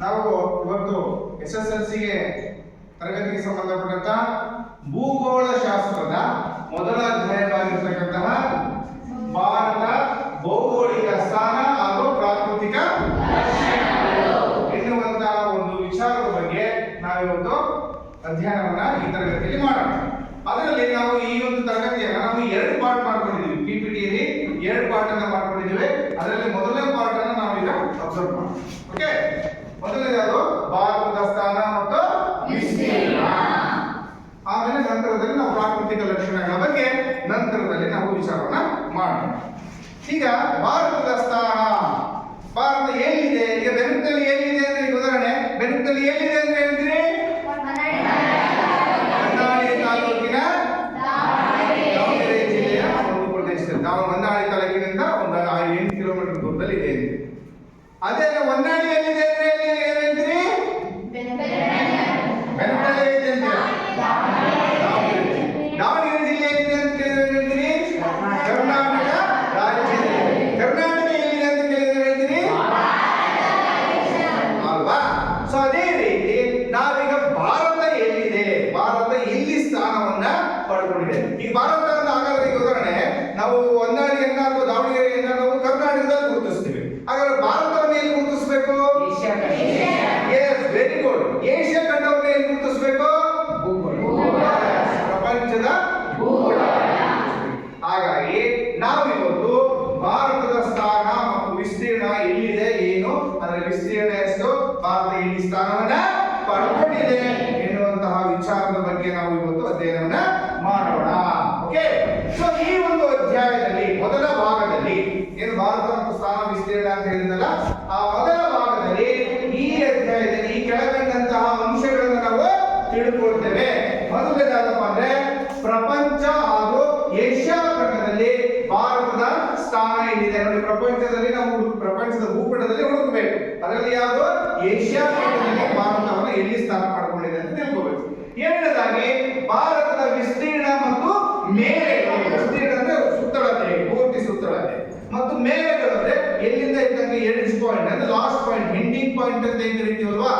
ನಾವು ಇವತ್ತು SSLCಗೆ ತರಗತಿಗೆ ಸಂಬಂಧಪಟ್ಟಂತ ಭೂಗೋಳ ಶಾಸ್ತ್ರದ ಮೊದಲ ಅಧ್ಯಾಯವಾಗಿರ್ತಕ್ಕಂತಹ ಭಾರತ ಭೌಗೋಳಿಕ ಸ್ಥಾನ ಹಾಗೂ ಪ್ರಾಕೃತಿಕ ಎನ್ನುವಂತಹ ಒಂದು ವಿಚಾರದ ಬಗ್ಗೆ ನಾವಿವತ್ತು ಅಧ್ಯಯನವನ್ನ ಈ ತರಗತಿಯಲ್ಲಿ ಮಾಡೋಣ. ಅದರಲ್ಲಿ ನಾವು ಈ ಒಂದು ತರಗತಿಯನ್ನ ನಾವು 2 ಪಾರ್ಟ್ ಮಾಡ್ಕೊಂಡಿದ್ದೀವಿ. PPTಯಲ್ಲಿ 2 ಪಾರ್ಟ್ ಅನ್ನ ಮಾಡ್ಕೊಂಡಿದ್ದೀವಿ. ಅದರಲ್ಲಿ ಮೊದಲನೇ ಪಾರ್ಟ್ ಅನ್ನ ನಾವೀಗ ಅಬ್ಸರ್ವ್ ಮಾಡೋಣ. ಓಕೆ, ಮೊದಲನೇದು ಭಾರತದ ಸ್ಥಾನ ಮತ್ತು ವಿಸ್ತೀರ್ಣ. ಆಮೇಲೆ ನಂತರದಲ್ಲಿ ನಾವು ಪ್ರಾಕೃತಿಕ ಲಕ್ಷಣಗಳ ಬಗ್ಗೆ ನಂತರದಲ್ಲಿ ನಾವು ವಿಚಾರವನ್ನ ಮಾಡೋಣ. ಈಗ ಭಾರತದ ಸ್ಥಾನ, ಭಾರತ ಎಲ್ಲಿದೆ? ಈಗ ಬೆನಕಲ್ಲಿ ಎಲ್ಲಿದೆ ಅಂದ್ರೆ, ಈಗ ಉದಾಹರಣೆ ಬೆನಕಲ್ಲಿ ಎಲ್ಲಿದೆ ಅಂದ್ರೆ ಹೇಳ್ತೀರಿ? ಹೊನ್ನಾಳಿ ತಾಲೂಕಿನ ದಾವಣಗೆರೆ ಜಿಲ್ಲೆಯ ಒಂದು ಪ್ರದೇಶದಲ್ಲಿ, ನಾವು ಹೊನ್ನಾಳಿ ತಾಲೂಕಿನಿಂದ ಒಂದು 8 ಕಿಲೋಮೀಟರ್ ದೂರದಲ್ಲಿ ಇದೆ. ಅದೇ ಹೊನ್ನಾಳಿ ಎಲ್ಲಿದೆ ಅಂದ್ರೆ ಏನ್ ಹೇಳ್ತೀರಿ? ಬೆನಕಲ್ಲಿ ಇದೆ ಅಂತೀರಾ? ದಾವಣಗೆರೆ ಜಿಲ್ಲೆ ಎಲ್ಲಿದೆ ಅಂತ ಕೇಳಿದ್ರೆ ಹೇಳ್ತೀರಿ? ಕರ್ನಾಟಕ ರಾಜ್ಯದಲ್ಲಿ. ಕರ್ನಾಟಕ ಎಲ್ಲಿದೆ ಅಂತ ಕೇಳಿದ್ರೆ ಹೇಳ್ತೀರಿ? ಅಲ್ವಾ? ಸೊ ಅದೇ ರೀತಿ ನಾವೀಗ ಭಾರತ ಎಲ್ಲಿದೆ, ಭಾರತ ಎಲ್ಲಿ ಸ್ಥಾನವನ್ನ ಪಡ್ಕೊಂಡಿದೆ. ಈ ಭಾರತ ಅಂತ ಹಾಗಾದ್ರೆ ಈಗ ಉದಾಹರಣೆ ನಾವು ಹೊನ್ನಾಳಿಯನ್ನ ಅಥವಾ ದಾವಣಗೆರೆಯನ್ನ ನಾವು ಕರ್ನಾಟಕದಲ್ಲಿ ಗುರುತಿಸ್ತೀವಿ. ಹಾಗಾದ್ರೆ ಭಾರತವನ್ನು ಎಲ್ಲಿ ಗುರುತಿಸಬೇಕು? Very good. ಏಷ್ಯಾ ಖಂಡವನ್ನು ಎಲ್ಲಿ ಗುರುತಿಸಬೇಕು? ಪ್ರಪಂಚದ ಭೂಗೋಳ. ಹಾಗಾಗಿ ನಾವಿವತ್ತು ಭಾರತದ ಸ್ಥಾನ ಮತ್ತು ವಿಸ್ತೀರ್ಣ ಎಲ್ಲಿದೆ, ಏನು ಅದರ ವಿಸ್ತೀರ್ಣ ಎಷ್ಟು, ಭಾರತ ಎಲ್ಲಿ ಸ್ಥಾನವನ್ನ ಪಡ್ಕೊಂಡಿದೆ ಎನ್ನುವಂತಹ ವಿಚಾರದ ಬಗ್ಗೆ ನಾವು ಇವತ್ತು ಅಧ್ಯಯನವನ್ನ ಮಾಡೋಣ. ಓಕೆ, ಸೊ ಈ ಒಂದು ಅಧ್ಯಾಯದಲ್ಲಿ ಮೊದಲ ಭಾಗದಲ್ಲಿ ಏನು ಭಾರತ ಮತ್ತು ಸ್ಥಾನ ವಿಸ್ತೀರ್ಣ ಅಂತ ಹೇಳಿದಲ್ಲ, ಆ ಮೊದಲ ಭಾಗದಲ್ಲಿ ಈ ಅಧ್ಯಾಯದಲ್ಲಿ ಈ ಕೆಳಕಂಡಂತಹ ಅಂಶಗಳನ್ನು ನಾವು ತಿಳ್ಕೊಳ್ತೇವೆ. ಮೊದಲನೇದಾದಪ್ಪ ಅಂದ್ರೆ ಪ್ರಪಂಚ ಹಾಗೂ ಏಷ್ಯಾ ಖಂಡದಲ್ಲಿ ಭಾರತದ ಸ್ಥಾನ ಎಲ್ಲಿದೆ ನೋಡಿ. ಪ್ರಪಂಚದಲ್ಲಿ ನಾವು ಪ್ರಪಂಚದ ಭೂಪಟದಲ್ಲಿ ಹುಡುಕಬೇಕು. ಅದರಲ್ಲಿ ಯಾವುದು? ಏಷ್ಯಾ ಖಂಡದಲ್ಲಿ ಭಾರತವನ್ನು ಎಲ್ಲಿ ಸ್ಥಾನ ಪಡ್ಕೊಂಡಿದೆ ಅಂತ ತಿಳ್ಕೋಬೇಕು. ಎರಡನೇದಾಗಿ ಭಾರತದ ವಿಸ್ತೀರ್ಣ ಮತ್ತು ಮೇರೆಗಳು. ವಿಸ್ತೀರ್ಣ ಅಂದ್ರೆ ಸುತ್ತಳತೆ, ಪೂರ್ತಿ ಸುತ್ತಳತೆ, ಮತ್ತು ಮೇರೆಗಳು ಅಂದ್ರೆ ಎಲ್ಲಿಂದ ಇದ್ದಂಗೆ ಎಡ್ಜ್ ಪಾಯಿಂಟ್ ಅಂದ್ರೆ ಲಾಸ್ಟ್ ಪಾಯಿಂಟ್, ಎಂಡಿಂಗ್ ಪಾಯಿಂಟ್ ಅಂತ ಏನ್ ಕರಿತೀವಲ್ವಾ,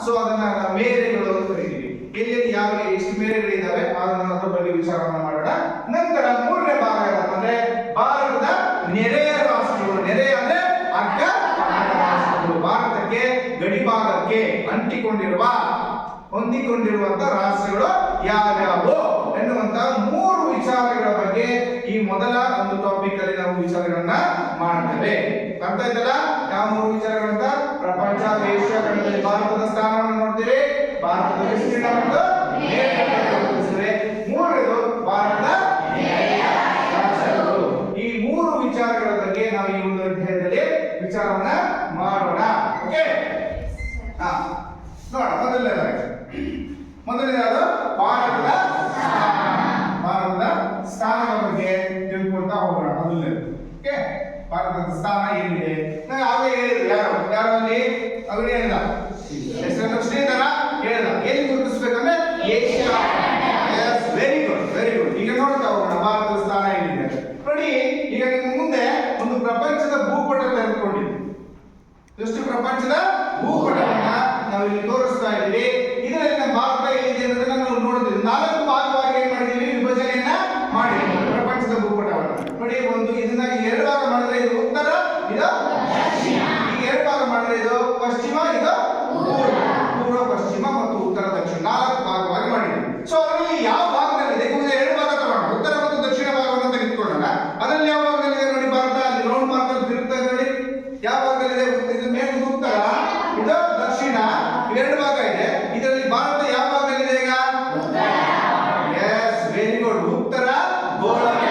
ಸೊ ಅದನ್ನ ಮೇರೆಗಳು ಅಂತ ಕರಿತೀವಿ. ಎಲ್ಲಿ ಯಾವ ಎಷ್ಟು ಮೇರೆಗಳಿದ್ದಾವೆ ಅದರ ಬಗ್ಗೆ ವಿಚಾರವನ್ನ ಮಾಡೋಣ. ನಂತರ ಮೂರನೇ ಭಾಗ ಏನಪ್ಪ ಅಂದ್ರೆ ಭಾರತದ ನೆರೆಯ ರಾಷ್ಟ್ರಗಳು. ನೆರೆ ಅಂದ್ರೆ ಅಡ್ಡ ರಾಷ್ಟ್ರಗಳು. ಭಾರತಕ್ಕೆ ಗಡಿಭಾಗಕ್ಕೆ ಅಂಟಿಕೊಂಡಿರುವ ಹೊಂದಿಕೊಂಡಿರುವಂತಹ ರಾಷ್ಟ್ರಗಳು ಯಾವ್ಯಾವು ಎನ್ನುವಂತಹ 3 ವಿಚಾರಗಳ ಬಗ್ಗೆ ಈ ಮೊದಲ ಒಂದು ಟಾಪಿಕ್ ಅಲ್ಲಿ ನಾವು ವಿಚಾರಗಳನ್ನ ಮಾಡ್ತೇವೆ. ಅರ್ಥ ಆಯ್ತಲ್ಲ? ಯಾವ 3 ವಿಚಾರಗಳಂತ? ಪ್ರಪಂಚ, ಏಷ್ಯಾ ಖಂಡದಲ್ಲಿ ಭಾರತದ ಸ್ಥಾನವನ್ನು ನೋಡ್ತೀವಿ, ಭಾರತದ ವಿಸ್ತೀರ್ಣ ಮತ್ತು ಮೂರನೇದು ಭಾರತದ ರಾಷ್ಟ್ರಗಳು. ಈ 3 ವಿಚಾರಗಳ ಬಗ್ಗೆ ನಾವು ಈ ಒಂದು ಅಧ್ಯಾಯದಲ್ಲಿ ವಿಚಾರವನ್ನ ಮಾಡೋಣ. ಓಕೆ, ನೋಡ ಮೊದಲನೇದಾದ ಭಾರತದ ಸ್ಥಾನದ ಬಗ್ಗೆ ತಿಳ್ಕೊಳ್ತಾ ಹೋಗೋಣ. ಮೊದಲನೇದು ಓಕೆ, ಭಾರತದ ಸ್ಥಾನ ಏನಿದೆ ನಾನು ಆಗಲೇ ಹೇಳಿದ್ರು. ಯಾರಲ್ಲಿ ಅವನು ಹೇಳಿದ ಶ್ರೀಧರ ಹೇಳಿದ. ಎಲ್ಲಿ ಗುರುತಿಸ್ಬೇಕಂದ್ರೆ Asia. Very good, very good. ಈಗ ನೋಡ್ತಾ ಹೋಗೋಣ ಭಾರತದ ಸ್ಥಾನ ಏನಿದೆ ನೋಡಿ. ಈಗ ನಿಮ್ಮ ಮುಂದೆ ಒಂದು ಪ್ರಪಂಚದ ಭೂಪಟ ತೆಗೆದುಕೊಂಡಿದ್ವಿ. ಎಷ್ಟು ಪ್ರಪಂಚದ ಭೂಪಟವನ್ನ ನಾವು ಇಲ್ಲಿ ತೋರಿಸ್ತಾ ಇದ್ದೀವಿ. ಇದರಲ್ಲಿ ನಮ್ಮ ಭಾರತ ಎಲ್ಲಿದೆ ಅನ್ನೋದನ್ನ ನಾವು ನೋಡ್ತೀವಿ. 4 ಭಾಗವಾಗಿ ಏನ್ ಮಾಡಿದೀವಿ, ವಿಭಜನೆಯನ್ನ ಮಾಡಿದ್ವಿ ಪ್ರಪಂಚದ ಭೂಪಟವನ್ನು ನೋಡಿ. ಒಂದು ಇದನ್ನ 2 ಭಾಗ ಮಾಡಿದ್ರೆ ಇದು ಉತ್ತರ, ಇದು ದಕ್ಷಿಣ. ಈಗ 2 ಭಾಗ ಮಾಡಿದ್ರೆ ಇದು ಪಶ್ಚಿಮ, ಇದು ಪೂರ್ವ ಪಶ್ಚಿಮ ಮತ್ತು ಉತ್ತರ ದಕ್ಷಿಣ. 4 ಭಾಗವಾಗಿ ಮಾಡಿದ್ವಿ. ಸೊ ಅದರಲ್ಲಿ ಯಾವ ಭಾಗದಲ್ಲಿದೆ? 2 ಭಾಗ ತಗೋಣ, ಉತ್ತರ ಮತ್ತು ದಕ್ಷಿಣ ಭಾಗವನ್ನು ತೆಗೆದುಕೊಳ್ಳೋಣ. ಅದರಲ್ಲಿ ಯಾವ ಭಾಗದಲ್ಲಿದೆ ನೋಡಿ ಭಾರತ? ಅಲ್ಲಿ ರೌಂಡ್ ಮಾರ್ಕ್ ಅಲ್ಲಿ ತಿರುಗ್ತಾ ಇದೆ ನೋಡಿ. ಯಾವ ಭಾಗದಲ್ಲಿದೆ? ಇದು ಮೇಲೆ ಉತ್ತರ, ಇದು ದಕ್ಷಿಣ. 2 ಭಾಗ ಇದೆ. ಇದರಲ್ಲಿ ಭಾರತ ಯಾವ ಭಾಗದಲ್ಲಿದೆ ಈಗ? Yes, very good. ಉತ್ತರ ಗೋಳಾರ್ಧ.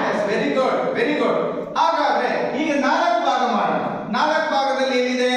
Yes, very good, very good. ಹಾಗಾದ್ರೆ ಈಗ 4 ಭಾಗ ಮಾಡೋಣ. 4 ಭಾಗದಲ್ಲಿ ಏನಿದೆ?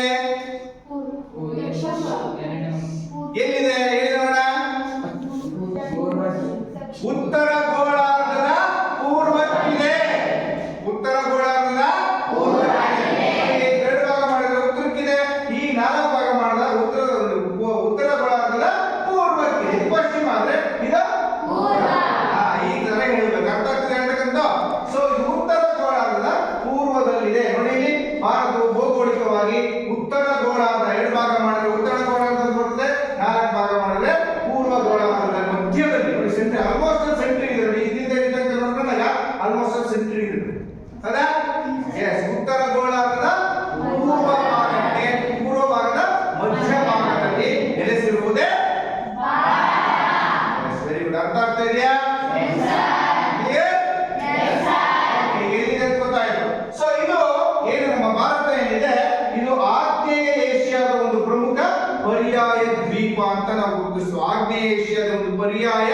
ದ್ವೀಪ ಅಂತ ನಾವು ಗುರುತಿಸುವ. ಆಗ್ನೇಯ ಏಷ್ಯಾದ ಒಂದು ಪರ್ಯಾಯ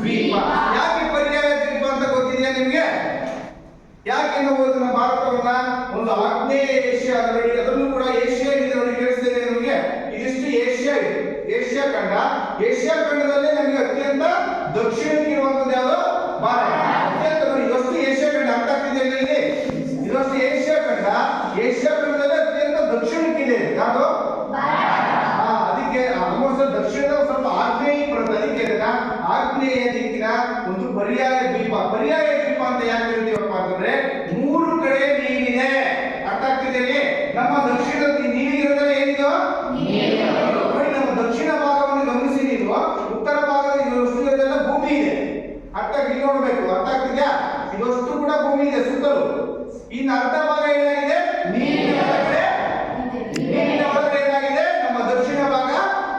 ದ್ವೀಪ. ಯಾಕೆ ಪರ್ಯಾಯ ದ್ವೀಪ ಅಂತ ಗೊತ್ತಿದೆಯಾ ನಿಮ್ಗೆ? ಯಾಕೆ ನಾವು ಅದನ್ನ ಭಾರತವನ್ನ ಒಂದು ಆಗ್ನೇಯ ಏಷ್ಯಾ ನೋಡಿ, ಅದನ್ನು ಕೂಡ ಏಷ್ಯಾ ಇದೆ ನೋಡಿ, ಕೇಳಿಸ್ತಿದೆ ನಿಮಗೆ? ಇದಿಷ್ಟು ಏಷ್ಯಾ ಇದೆ, ಏಷ್ಯಾ ಖಂಡ. ಏಷ್ಯಾ ಖಂಡದಲ್ಲೇ ನಮಗೆ ಅತ್ಯಂತ ದಕ್ಷಿಣಕ್ಕೆ ಇರುವಂತದ್ದು ಯಾವುದು? ಭಾರತ. ಅತ್ಯಂತ ನೋಡಿ, ಇದಷ್ಟು ಏಷ್ಯಾ ಖಂಡ ಅರ್ಥ ಆಗ್ತಿದೆ ಇಲ್ಲಿ. ಇದಷ್ಟು ಏಷ್ಯಾ ಖಂಡ, ಏಷ್ಯಾ ಖಂಡದಲ್ಲೇ ಅತ್ಯಂತ ದಕ್ಷಿಣಕ್ಕಿದೆ ಯಾವುದು? ಅದಕ್ಕೆ ಆಲ್ಮೋಸ್ಟ್ ದಕ್ಷಿಣದ ಸ್ವಲ್ಪ ಆಗ್ನೇಯ ಬರುತ್ತೆ. ಅದಕ್ಕೆ ಆಗ್ನೇಯ ದಿಕ್ಕಿನ ಒಂದು ಪರ್ಯಾಯ ದ್ವೀಪ. ಪರ್ಯಾಯ ದ್ವೀಪ ಅಂತ ಯಾಕೆ ಹೇಳ್ತೀವಪ್ಪ ಅಂತಂದ್ರೆ, ಮೂರು ಕಡೆ ನೀರಿದೆ. ಅರ್ಥ ಆಗ್ತಿದೆ? ನಮ್ಮ ದಕ್ಷಿಣದ ನೀರಿರೋದ್ರೆ ಏನಿದೋ ನೋಡಿ, ನಮ್ಮ ದಕ್ಷಿಣ ಭಾಗವನ್ನು ಗಮನಿಸಿ ನೀವು. ಉತ್ತರ ಭಾಗದ ಇದೆಲ್ಲ ಭೂಮಿ ಇದೆ. ಅರ್ಥ ಇಲ್ಲಿ ನೋಡ್ಬೇಕು. ಅರ್ಥ ಆಗ್ತಿದ್ಯಾ? ಇದಷ್ಟು ಕೂಡ ಭೂಮಿ ಇದೆ ಸುತ್ತಲೂ. ಇನ್ನು ಅರ್ಧ ಭಾಗ ಏನಾಗಿದೆ? ನೀರಿನ ಒಳಗಡೆ. ನೀರಿನ ಒಳಗಡೆ ಏನಾಗಿದೆ? ನಮ್ಮ ದಕ್ಷಿಣ ಭಾಗ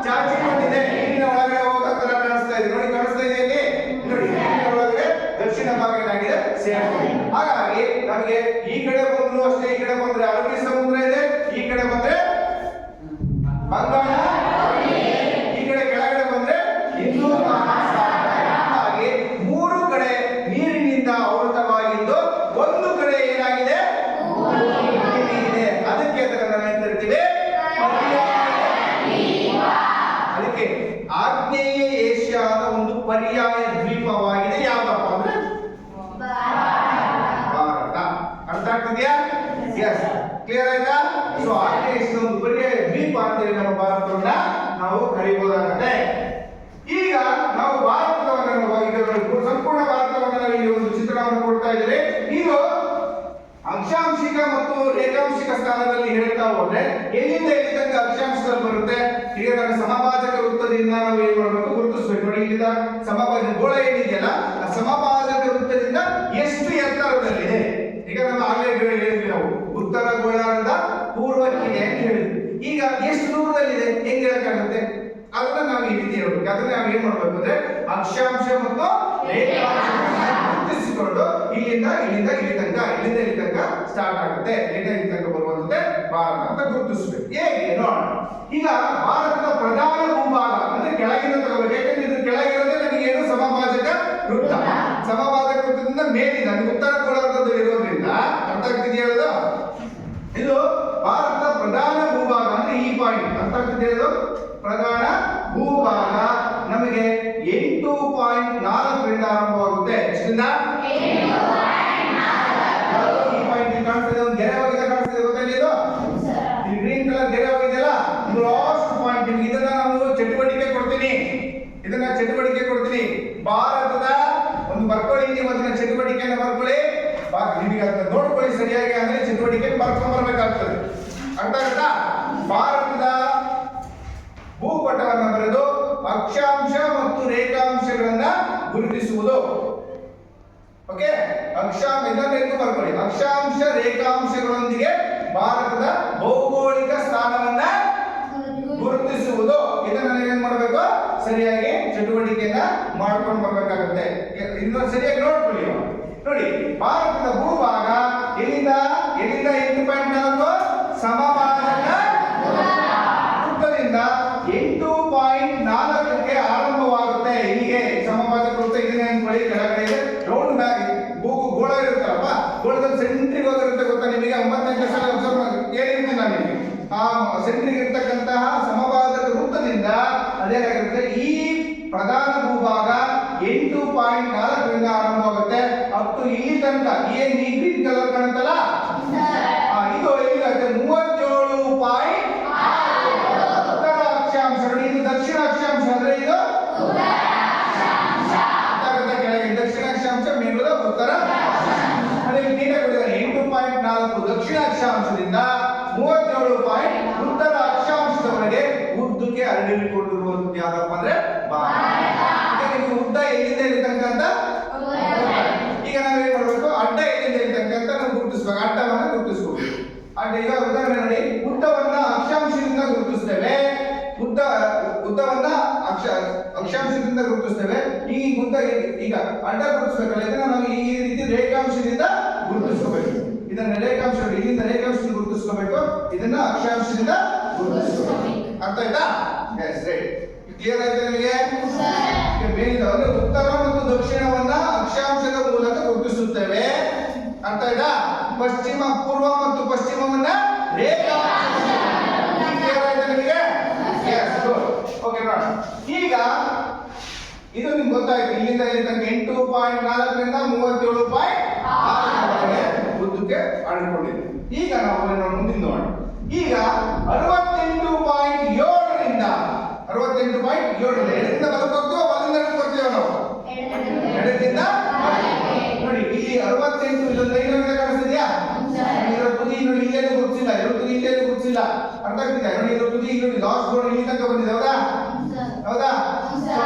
ಚಾಚಿಕೊಂಡಿದೆ. ನೀರಿನ ಒಳಗಡೆ ಹೋಗೋ ತರ ಕಾಣಿಸ್ತಾ ಇದೆ ನೋಡಿ, ಕಾಣಿಸ್ತಾ ಇದೆ ಇಲ್ಲಿ ನೋಡಿ. ನೀರಿನ ಒಳಗಡೆ ದಕ್ಷಿಣ ಭಾಗ ಏನಾಗಿದೆ? ಸೇರ್ಕೊಂಡಿದೆ. ಹಾಗಾಗಿ ನಮಗೆ ಈ ಕಡೆ ಬಂದ್ರು ಅಷ್ಟೇ, ಈ ಕಡೆ ಬಂದ್ರೆ ಅರಬ್ಬಿ ಸಮುದ್ರ ಇದೆ, ಈ ಕಡೆ ಬಂದ್ರೆ ಬಂಗಾಳ, ಈ ಕಡೆ ಕೆಳಗಡೆ ಬಂದ್ರೆ ಹಿಂದೂ ಮಹಾಸಾಗರ. ಹಾಗಾಗಿ ಮೂರು ಕಡೆ ನೀರಿನಿಂದ ಆವೃತವಾಗಿದ್ದು ಒಂದು ಕಡೆ ಏನಾಗಿದೆ? ಇದೆ. ಅದಕ್ಕೆ ನಾವು ಏನ್ ಕರಿತೀವಿ? ಅದಕ್ಕೆ ಆಗ್ನೇಯ ಏಷ್ಯಾದ ಒಂದು ಪರ್ಯಾಯ ದ್ವೀಪವಾಗಿದೆ ಯಾವ್ದಪ್ಪ ಅಂದ್ರೆ ಭಾರತ. ಅರ್ಥ ಆಗ್ತಿದ್ಯಾ? ಎಸ್, ಕ್ಲಿಯರ್ ಆಯ್ತಾ? ಸೊ ಆಗ್ನೇಯ ಏಷ್ಯಾದ ಒಂದು ಪರ್ಯಾಯ ದ್ವೀಪ ಅಂತೇಳಿ ನಮ್ಮ ಭಾರತವನ್ನ ನಾವು ಕರೀಬಹುದಾಗುತ್ತೆ. ಈಗ ನಾವು ಭಾರತವನ್ನು ಈಗ ಸಂಪೂರ್ಣ ಭಾರತವನ್ನು ನಾವು ಇಲ್ಲಿ ಒಂದು ಚಿತ್ರಣವನ್ನು ಕೊಡ್ತಾ ಇದ್ದೇವೆ. ಇದು ಅಕ್ಷಾಂಶಿಕ ಮತ್ತು ರೇಖಾಂಶಿಕ ಸ್ಥಾನದಲ್ಲಿ ಹೇಳ್ತಾ ಹೋದ್ರೆ ಎಲ್ಲಿಂದ ಎಲ್ಲಿ ತನಕ ಅಕ್ಷಾಂಶದಲ್ಲಿ ಬರುತ್ತೆ? ಈಗ ನಮ್ಮ ಸಮಭಾಜಕ ವೃತ್ತದಿಂದ ನಾವು ಏನ್ ಮಾಡಬೇಕು? ಗುರುತಿಸಬೇಕು. ನೋಡಿ, ಇಲ್ಲಿಂದ ಸಮಭಾಜಕ ಗೋಳ ಏನಿದೆಯಲ್ಲ, ಆ ಸಮಭಾಜಕ ವೃತ್ತದಿಂದ ಎಷ್ಟು ಎತ್ತರದಲ್ಲಿದೆ? ಈಗ ನಾವು ಆಗಲೇ ಹೇಳಿದ್ವಿ, ನಾವು ಉತ್ತರ ಗೋಳಾರ್ಧ ಪೂರ್ವಕ್ಕಿದೆ ಅಂತ ಹೇಳಿದ್ವಿ. ಈಗ ಎಷ್ಟು ದೂರದಲ್ಲಿದೆ ಹೆಂಗ್ ಹೇಳಕ್ಕಾಗುತ್ತೆ? ಅದನ್ನ ನಾವು ಈ ರೀತಿ ಹೇಳ್ಬೇಕು. ಅದನ್ನ ನಾವು ಏನ್ ಮಾಡ್ಬೇಕು ಅಂದ್ರೆ ಅಕ್ಷಾಂಶ ಮತ್ತು ರೇಖಾಂಶವನ್ನು ಗುರುತಿಸಿಕೊಂಡು ಇಲ್ಲಿಂದ ಇಲ್ಲಿಂದ ಇಲ್ಲಿ ತನಕ, ಇಲ್ಲಿಂದ ಇಲ್ಲಿ ತನಕ ಸ್ಟಾರ್ಟ್ ಆಗುತ್ತೆ, ಇಲ್ಲಿಂದ ಇಲ್ಲಿ ತನಕ ಬರುವಂತದ್ದೇ ಭಾರತ ಅಂತ ಗುರುತಿಸಬೇಕು. ಹೇಗೆ ನೋಡೋಣ. ಈಗ ಭಾರತದ ಪ್ರಧಾನ ಭೂಭಾಗ ಅಂದ್ರೆ ಕೆಳಗಿನ ತಗೋಬೇಕು. ಯಾಕಂದ್ರೆ ಇದು ಕೆಳಗಿರೋದೇ ನಮಗೆ ಏನು? ಸಮಭಾಜಕ ವೃತ್ತ. ಸಮಭಾಜಕ ವೃತ್ತದಿಂದ ಮೇಲಿನ ಉತ್ತರ ಗೋಳಾರ್ಧದಲ್ಲಿ ಇರೋದ್ರಿಂದ ಅರ್ಥ ಆಗ್ತಿದೆಯಾ ಹೇಳೋದು? ಇದು ಭಾರತದ ಪ್ರಧಾನ ಭೂಭಾಗ ಅಂದ್ರೆ ಈ ಪಾಯಿಂಟ್. ಅರ್ಥ ಆಗ್ತಿದೆಯಾ ಹೇಳೋದು? ಪ್ರಧಾನ ಭೂಭಾಗ ನಮಗೆ 8.4 ಆರಂಭವಾಗುತ್ತೆ. ಎಷ್ಟರಿಂದ? ಈ ಪಾಯಿಂಟ್ ಕಾಣಿಸ್ತಿದೆ, ಒಂದು ಗೆರೆ ಹೋಗಿದೆ, ಕಾಣಿಸ್ತಿದೆ ಗೊತ್ತಿಲ್ಲ? ಇದು ಈ ಗ್ರೀನ್ ಕಲರ್ ಗೆರೆ ಹೋಗಿದೆಯಲ್ಲ, ಇದು ಲಾಸ್ಟ್ ಪಾಯಿಂಟ್. ಇದನ್ನ ನಾವು ಚಟುವಟಿಕೆ ಕೊಡ್ತೀನಿ, ಇದನ್ನ ಚಟುವಟಿಕೆ ಕೊಡ್ತೀನಿ. ಭಾರತದ ಒಂದು ಬರ್ಕೊಳ್ಳಿ, ನೀವು ಅದನ್ನ ಚಟುವಟಿಕೆಯನ್ನು ಬರ್ಕೊಳ್ಳಿ. ನಿಮಗೆ ಅದನ್ನ ನೋಡ್ಕೊಳ್ಳಿ ಸರಿಯಾಗಿ, ಅಂದ್ರೆ ಚಟುವಟಿಕೆ ಬರ್ಕೊಂಡು ಬರ್ಬೇಕಾಗ್ತದೆ. ಅರ್ಥ ಆಗುತ್ತಾ? ಭಾರತದ ಭೂಪಟವನ್ನು ಬರೆದು ಅಕ್ಷಾಂಶ ಮತ್ತು ರೇಖಾಂಶಗಳನ್ನ ಗುರುತಿಸುವುದು. ಓಕೆ, ಇದನ್ನು ಬರ್ಕೊಳ್ಳಿ. ಅಕ್ಷಾಂಶ ರೇಖಾಂಶಗಳೊಂದಿಗೆ ಭಾರತದ ಭೌಗೋಳಿಕ ಸ್ಥಾನವನ್ನ ಗುರುತಿಸುವುದು. ಇದನ್ನ ನೀವೇನ್ ಮಾಡಬೇಕು? ಸರಿಯಾಗಿ ಚಟುವಟಿಕೆಯನ್ನ ಮಾಡ್ಕೊಂಡು ಬರ್ಬೇಕಾಗುತ್ತೆ. ಇದನ್ನ ಸರಿಯಾಗಿ ನೋಡ್ಕೊಳ್ಳಿ. ನೋಡಿ, ಭಾರತದ ಭೂಭಾಗ ಎಲ್ಲಿಂದ ಎಲ್ಲಿಂದ 8.4 ಸಮಭಾಜಕ ವೃತ್ತದಿಂದ 8.4ಕ್ಕೆ ಆರಂಭವಾಗುತ್ತೆ. ಇಲ್ಲಿಗೆ ಸಮಭಾಜಕ ವೃತ್ತ ಇದನ್ನ ಅನ್ಕೊಳ್ಳಿ. ಕೆಳಗಡೆ ರೌಂಡ್ ಬ್ಯಾಗ್ ಗೋಳ ಇರುತ್ತಲ್ಲಪ್ಪ, ಗೋಳದಲ್ಲಿ ಸೆಂಟ್ರಿಗೆ ಹೋಗಿರುತ್ತೆ ಗೊತ್ತಾ ನಿಮಗೆ? 9ನೇ ಕ್ಲಾಸಲ್ಲಿ ಅಬ್ಸರ್ವ್ ಹೇಳಿರ್ತೀನಿ ನಾನು ನಿಮಗೆ. ಆ ಸೆಂಟ್ರಿಗೆ ಇರ್ತಕ್ಕಂತಹ ಸಮಭಾಜಕ ವೃತ್ತದಿಂದ ಅದೇನಾಗಿರುತ್ತೆ? ಈ ಪ್ರಧಾನ ಭೂಭಾಗ 8.4ರಿಂದ ಆರಂಭವಾಗುತ್ತೆ. ಅಪ್ ಟು ಇಲ್ಲಿ ತನಕ ಏನ್ ಈ ಗ್ರೀನ್ ಕಲರ್ ಕಾಣುತ್ತಲ್ಲ, ಇದು ಎಲ್ಲಿರುತ್ತೆ? 37.6 ಉತ್ತರ ಅಕ್ಷಾಂಶ. ಇದು ದಕ್ಷಿಣ ಅಕ್ಷಾಂಶ ಅಂದ್ರೆ ಇದು ಕೆಳಗೆ ದಕ್ಷಿಣ ಅಕ್ಷಾಂಶ, ಮೇಲುದ ಉತ್ತರ. ಅದೇ ನೀಟಾಗಿ ಕೊಟ್ಟಿದ್ದಾರೆ. 8.4 ದಕ್ಷಿಣ ಅಕ್ಷಾಂಶದಿಂದ 37 ಉತ್ತರ ಅಕ್ಷಾಂಶದವರೆಗೆ ಉದ್ದಕ್ಕೆ ಹರಡಿಕೊಂಡಿರುವಂತದ್ದು ಯಾವ್ದಪ್ಪ ಅಂದ್ರೆ ಭಾರತ. ಉದ್ದ ಎಲ್ಲಿಂದ ಎಲ್ಲಿ ತನಕ ಅಂತ ಈಗ ನಾವೇನ್ ಮಾಡ್ಬೇಕು? ಅಡ್ಡ ಎಲ್ಲಿಂದ ಎಲ್ಲಿ ತನಕ ಅಂತ ನಾವು ಗುರುತಿಸ್ಬೇಕು. ಅಡ್ಡವನ್ನ ಗುರುತಿಸ್ಕೋಬೇಕು. ಅಡ್ಡ ಈಗ ಉದಾಹರಣೆ ನೋಡಿ, ಉದ್ದವನ್ನ ಅಕ್ಷಾಂಶದಿಂದ ಗುರುತಿಸ್ತೇವೆ, ಉದ್ದವನ್ನ ಅಕ್ಷಾಂಶದಿಂದ ಗುರುತಿಸ್ತೇವೆ. ಈ ಉದ್ದ ಈಗ ಅಡ್ಡ ಗುರುತಿಸ್ಬೇಕಲ್ಲ, ಇದನ್ನ ನಾವು ಈ ರೀತಿ ರೇಖಾಂಶದಿಂದ ಗುರುತಿಸ್ಕೋಬೇಕು. ಇದನ್ನ ರೇಖಾಂಶ, ಇಲ್ಲಿಂದ ರೇಖಾಂಶದಿಂದ ಗುರುತಿಸ್ಕೋಬೇಕು, ಇದನ್ನ ಅಕ್ಷಾಂಶದಿಂದ ಗುರುತಿಸ್ಕೋಬೇಕು. ಅರ್ಥ ಆಯ್ತಾ? S, right. ಕ್ಲಿಯರ್ ಆಯ್ತಾ ನಿಮಗೆ? ಮೇಲಿಂದ ಅಂದ್ರೆ ಉತ್ತರ ಮತ್ತು ದಕ್ಷಿಣವನ್ನ ಅಕ್ಷಾಂಶದ ಮೂಲಕ ಗುರುತಿಸುತ್ತೇವೆ. ಅರ್ಥ ಆಯ್ತಾ? ಪಶ್ಚಿಮ, ಪೂರ್ವ ಮತ್ತು ಪಶ್ಚಿಮವನ್ನ ರೇಖಾಂಶ. ಕ್ಲಿಯರ್ ಆಯ್ತಾ ನಿಮಗೆ? S, good. ಓಕೆ ನೋಡಿ, ಈಗ ಇದು ನಿಮ್ಗೆ ಗೊತ್ತಾಯ್ತು. ಇಲ್ಲಿಂದ ಇಲ್ಲಿ ತನಕ 8.4 ರಿಂದ 37.6 ಉದ್ದಕ್ಕೆ ಅಳ್ಕೊಂಡಿದೆ. ಈಗ ನಾವು ಮುಂದಿನ ನೋಡೋಣ. ಈಗ 68.7 ರಿಂದ 68.7 ಎಡದಿಂದ ಬಲಕ್ಕೆ ಹೋಗ್ತೀವೋ ಬಲದಿಂದ ಎಡಕ್ಕೆ ಬರ್ತೀವೋ ನಾವು? ಎಡದಿಂದ ನೋಡಿ. ಇಲ್ಲಿ 68 ಇಲ್ಲೊಂದು ಲೈನ್ ಅಂತ ಕಾಣಿಸ್ತಿದ್ಯಾ? ಇದರ ತುದಿ ನೋಡಿ, ಇಲ್ಲೇನು ಗುರುತಿಸಿಲ್ಲ, ಇದರ ತುದಿ ಇಲ್ಲೇನು ಗುರುತಿಸಿಲ್ಲ. ಅರ್ಥ ಆಗ್ತಿದೆ ನೋಡಿ? ಇದರ ತುದಿ ಇಲ್ಲಿ ಲಾಸ್ಟ್ ಬೋರ್ಡ್ ಇಲ್ಲಿ ತನಕ ಬಂದಿದೆ, ಹೌದಾ? ಹೌದಾ?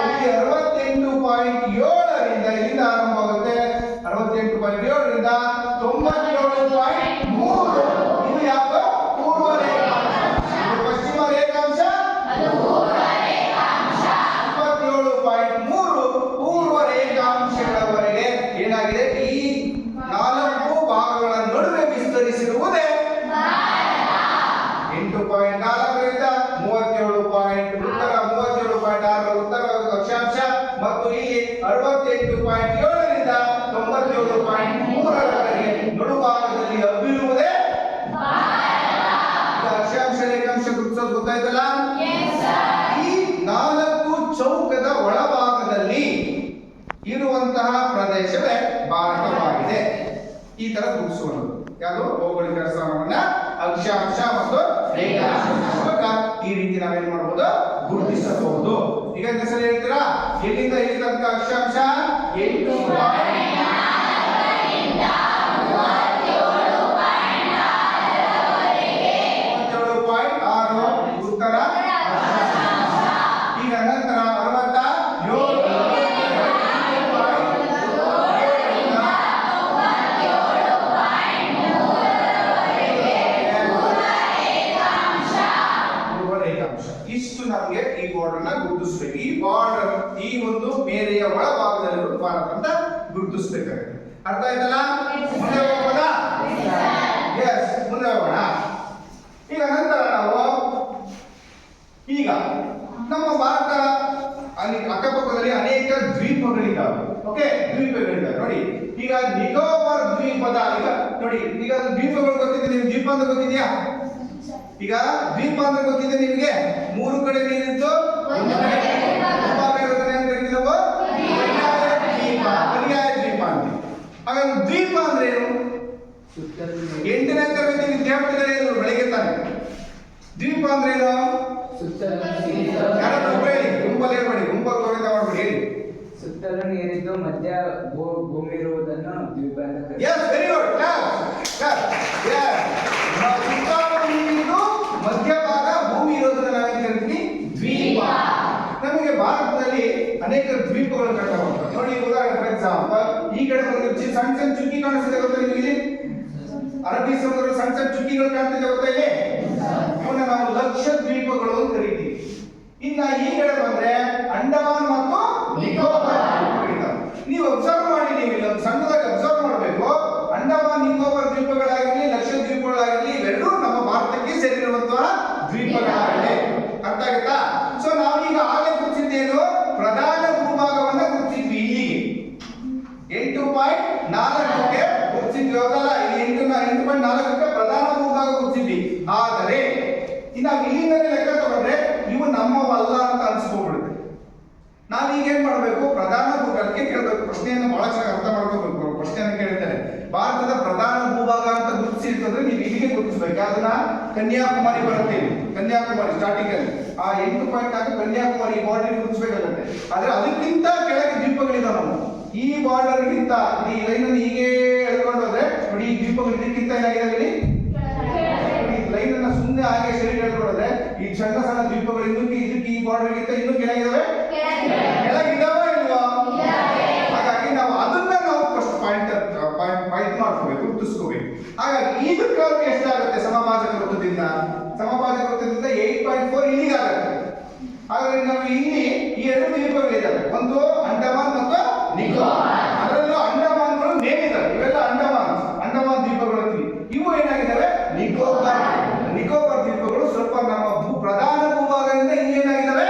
ಇಲ್ಲಿ 68.7 ರಿಂದ ಇಲ್ಲಿಂದ ಆರಂಭವಾಗುತ್ತೆ. 68.7 ರಿಂದ 97.3 ಇದು ಯಾವುದು? ಪೂರ್ವ ರೇಖಾಂಶ. ಪಶ್ಚಿಮ ರೇಖಾಂಶ, 97.3 ಪೂರ್ವ ರೇಖಾಂಶಗಳವರೆಗೆ ಏನಾಗಿದೆ? ಈ 4 ಭಾಗಗಳ ನಡುವೆ ವಿಸ್ತರಿಸಿರುವುದೇ 8.4 ರಿಂದ 37. ಉತ್ತರ 37.6 ಉತ್ತರ ಅಕ್ಷಾಂಶ ಮತ್ತು ಇಲ್ಲಿ 68.7 ರಿಂದ 97.3 ನಡುಭಾಗದಲ್ಲಿ ಹಬ್ಬಿರುವುದೇ ಅಕ್ಷಾಂಶ ರೇಖಾಂಶ ಗುರುತಿಸೋದು ಗೊತ್ತಾಯ್ತಲ್ಲ? ಈ 4 ಚೌಕದ ಒಳಭಾಗದಲ್ಲಿ ಇರುವಂತಹ ಪ್ರದೇಶವೇ ಭಾರತವಾಗಿದೆ. ಈ ತರ ಗುರುತಿಸುವುದು ಯಾವುದು? ಭೌಗೋಳಿಕ ಸ್ಥಾನವನ್ನ ಅಕ್ಷಾಂಶ ಮತ್ತು ರೇಖಾಂಶ ಈ ರೀತಿ ನಾವೇನ್ ಮಾಡಬಹುದು? ಗುರುತಿಸಬಹುದು. ಈಗ ಹೆಸರು ಹೇಳ್ತೀರಾ? ಎಲ್ಲಿಂದ ಎಲ್ಲಿ ತನಕ ಅಕ್ಷಾಂಶ? 37.6 ಉತ್ತರ. ಈಗ ನಂತರ 67 ರೇಖಾಂಶ. ಇಷ್ಟು ನಮಗೆ ಈ ಬಾರ್ಡರ್ ನ ಗುರುತಿಸಬೇಕು. ಈ ಬಾರ್ಡರ್, ಈ ಒಂದು ಮೇರೆಯ ಒಳಭಾಗದಲ್ಲಿರುವ ಭಾರತ ಅಂತ ಗುರುತಿಸಬೇಕಾಗುತ್ತೆ. ಅರ್ಥ ಆಯ್ತಲ್ಲ? ಮುಂದೆ ಹೋಗೋಣ. ಎಸ್, ಮುಂದೆ ಹೋಗೋಣ. ಈಗ ನಂತರ ನಾವು ಈಗ ನಮ್ಮ ಭಾರತ ಅಕ್ಕಪಕ್ಕದಲ್ಲಿ ಅನೇಕ ದ್ವೀಪಗಳಿದ್ದಾವೆ. ಓಕೆ, ದ್ವೀಪಗಳಿದ್ದಾವೆ ನೋಡಿ. ಈಗ ನಿಕೋಬಾರ್ ದ್ವೀಪದ ಈಗ ನೋಡಿ, ಈಗ ದ್ವೀಪಗಳು ಗೊತ್ತಿದೆ ನಿಮ್ಗೆ? ದ್ವೀಪ ಅಂತ ಗೊತ್ತಿದೆಯಾ? ಈಗ ದ್ವೀಪ ಅಂತ ಗೊತ್ತಿದೆ ನಿಮಗೆ? 3 ಕಡೆ ನೀರಿದ್ದು ಒಂದು ಕಡೆ ಭಾಗ ಇರೋದನ್ನ ಏನ್ ಕರಿತೀವಿ ನಾವು? ಪರ್ಯಾಯ ದ್ವೀಪ ಅಂತ. ಹಾಗಾದ್ರೆ ದ್ವೀಪ ಅಂದ್ರೆ ಏನು? 8ನೇ ತರಗತಿ ವಿದ್ಯಾರ್ಥಿಗಳೇ ಬೆಳಿಗ್ಗೆ ತಾನೆ. ದ್ವೀಪ ಅಂದ್ರೆ ಏನು? ಯಾರಾದ್ರೂ ಹೇಳಿ, ಗುಂಪಲ್ಲಿ ಹೇಳ್ಬೇಡಿ, ಗುಂಪಲ್ಲಿ ಗೋವಿಂದ ಮಾಡ್ಬೇಡಿ, ಹೇಳಿ. ಸುತ್ತಲೂ ನೀರಿದ್ದು ಮಧ್ಯ ಭೂಮಿ ಇರುವುದನ್ನು ದ್ವೀಪ ಅಂತ ಕರೀತಾರೆ. Yes, very good. ಸುತ್ತಲೂ ನೀರಿದ್ದು ಮಧ್ಯಭಾಗ ಭೂಮಿ ಇರೋದನ್ನ ನಾವೇನ್ ಕರಿತೀವಿ? ದ್ವೀಪ. ನಮಗೆ ಭಾರತದಲ್ಲಿ ಅನೇಕ ದ್ವೀಪಗಳು ಕಂಡುಬರ್ತವೆ ನೋಡಿ. ಉದಾಹರಣೆ ಫಾರ್ ಎಕ್ಸಾಂಪಲ್, ಈ ಕಡೆ ಬಂದ್ರೆ ಸಣ್ಣ ಸಣ್ಣ ಚುಕ್ಕಿ ಕಾಣಿಸ್ತಿದೆ ಗೊತ್ತಾ ನಿಮಗೆ? ಇಲ್ಲಿ ಅರಬ್ಬಿ ಸಮುದ್ರದ ಸಣ್ಣ ಸಣ್ಣ ಚುಕ್ಕಿಗಳು ಕಾಣ್ತಿದೆ ಗೊತ್ತಾ? ಇಲ್ಲಿ ಇವನ್ನ ನಾವು ಲಕ್ಷದ್ವೀಪಗಳು ಅಂತ ಕರಿತೀವಿ. ಇನ್ನ ಈ ಕಡೆ ಬಂದ್ರೆ ಅಂಡಮಾನ್ ಮತ್ತು ನಿಕೋಬಾರ್ ದ್ವೀಪಗಳಿದ್ದಾವೆ. ನೀವು ಅಬ್ಸರ್ವ್ ಮಾಡಿ, ನೀವು ಇಲ್ಲಿ ಸಣ್ಣದಾಗಿ ಅಬ್ಸರ್ವ್ ಮಾಡಬೇಕು. ಅಂಡಮಾನ್ ನಿಕೋಬಾರ್ ದ್ವೀಪಗಳಾಗಿರಲಿ, ಲಕ್ಷದ್ವೀಪಗಳಾಗಿರಲಿ, ಇವೆರಡೂ ನಮ್ಮ ಭಾರತಕ್ಕೆ ಸೇರಿರುವಂತಹ ದ್ವೀಪಗಳಾಗಿವೆ. ಅರ್ಥ ಆಗುತ್ತಾ? ಸೊ ನಾವೀಗ ಆಗಲೇ ಗುರುತಿಸಿದ್ದೇನು? ಪ್ರಧಾನ ಭೂಭಾಗವನ್ನ ಗುರುತಿಸಿದ್ವಿ. ಇಲ್ಲಿಗೆ 8.4ಕ್ಕೆ ಗುರುತಿಸಿದ್ವಿ, ಹೌದಲ್ಲ? ಇಲ್ಲಿ 8.4ಕ್ಕೆ ಪ್ರಧಾನ ಭೂಭಾಗ ಗುರುತಿಸಿದ್ವಿ. ಆದರೆ ನಾವು ಇಲ್ಲಿಂದಲೇ ಲೆಕ್ಕ ತಗೊಂಡ್ರೆ ಇವು ನಮ್ಮವಲ್ಲ ಅಂತ ಅನ್ಸ್ಕೊಂಡ್ಬಿಡುತ್ತೆ. ನಾವೀಗ ಏನ್ ಮಾಡ್ಬೇಕು? ಪ್ರಧಾನ ಭೂಭಾಗಕ್ಕೆ ಕೇಳಬೇಕು. ಪ್ರಶ್ನೆಯನ್ನು ಬಹಳ ಚೆನ್ನಾಗಿ ಅರ್ಥ ಮಾಡ್ಕೋಬೇಕು. ಪ್ರಶ್ನೆಯನ್ನು ಕೇಳ್ತಾರೆ, ಭಾರತದ ಪ್ರಧಾನ ಭೂಭಾಗ ಅಂತ ಗುರುತಿಸಿರ್ತಂದ್ರೆ ನೀವು ಇಲ್ಲಿಗೆ ಗುರುತಿಸ್ಬೇಕು. ಅದನ್ನ ಕನ್ಯಾಕುಮಾರಿ ಬರುತ್ತೆ. ಕನ್ಯಾಕುಮಾರಿ ಸ್ಟಾರ್ಟಿಂಗ್ ಅಲ್ಲಿ ಆ 8.4 ಕನ್ಯಾಕುಮಾರಿ ಬಾರ್ಡರ್ ಗುರುತಿಸಬೇಕಾಗುತ್ತೆ. ಆದ್ರೆ ಅದಕ್ಕಿಂತ ಕೆಳಗೆ ದ್ವೀಪಗಳಿದಾವೆ. ನಾವು ಈ ಬಾರ್ಡರ್ ಗಿಂತ ಈ ಲೈನ್ ಅನ್ನು ಹೀಗೆ ಎಳ್ಕೊಂಡು ಹೋದ್ರೆ ನೋಡಿ, ಈ ದ್ವೀಪಗಳು ಇದಕ್ಕಿಂತ ಏನಾಗಿದೆ? ಲೈನ್ ಅನ್ನ ಸುಮ್ಮನೆ ಹಾಗೆ ಸರಿ ಹೇಳ್ಕೊಡೋದ್ರೆ ಈ ಸಣ್ಣ ಸಣ್ಣ ದ್ವೀಪಗಳು ಇದಕ್ಕೆ ಈ ಬಾರ್ಡರ್ ಗಿಂತ ಇನ್ನೂ ಕೆಳಗಿದಾವೆ. ಕೆಳಗಿದಾವೆ ಇಲ್ವಾ? ಹಾಗಾಗಿ ನಾವು ಅದನ್ನ ನಾವು ಫಸ್ಟ್ ಪಾಯಿಂಟ್ ಮಾಡ್ಕೋಬೇಕು, ಗುರುತಿಸ್ಕೋಬೇಕು. ಹಾಗಾಗಿ ಇದಕ್ಕೆ ಎಷ್ಟಾಗುತ್ತೆ? ಸಮಭಾಜಕ ವೃತ್ತದಿಂದ 8.4 ಇಲ್ಲಿಗಾಗುತ್ತೆ. ಹಾಗಾಗಿ ನಾವು ಇಲ್ಲಿ ಈ 2 ದ್ವೀಪಗಳಿದ್ದಾವೆ, ಒಂದು ಅಂಡಮಾನ್ ಮತ್ತು ನಿಕೋಬಾರ್. ಅದರಲ್ಲೂ ಅಂಡಮಾನ್ಗಳು ಮೇಲಿದ್ದಾವೆ. ಇವೆಲ್ಲ ಅಂಡಮಾನ್ ದ್ವೀಪಗಳು ಅಂತೀವಿ. ಇವು ಏನಾಗಿದ್ದಾವೆ? ನಿಕೋಬಾರ್ ದ್ವೀಪಗಳು ಸ್ವಲ್ಪ ನಮ್ಮ ಪ್ರಧಾನ ಭೂಭಾಗದಿಂದ ಇಲ್ಲಿ ಏನಾಗಿದ್ದಾವೆ?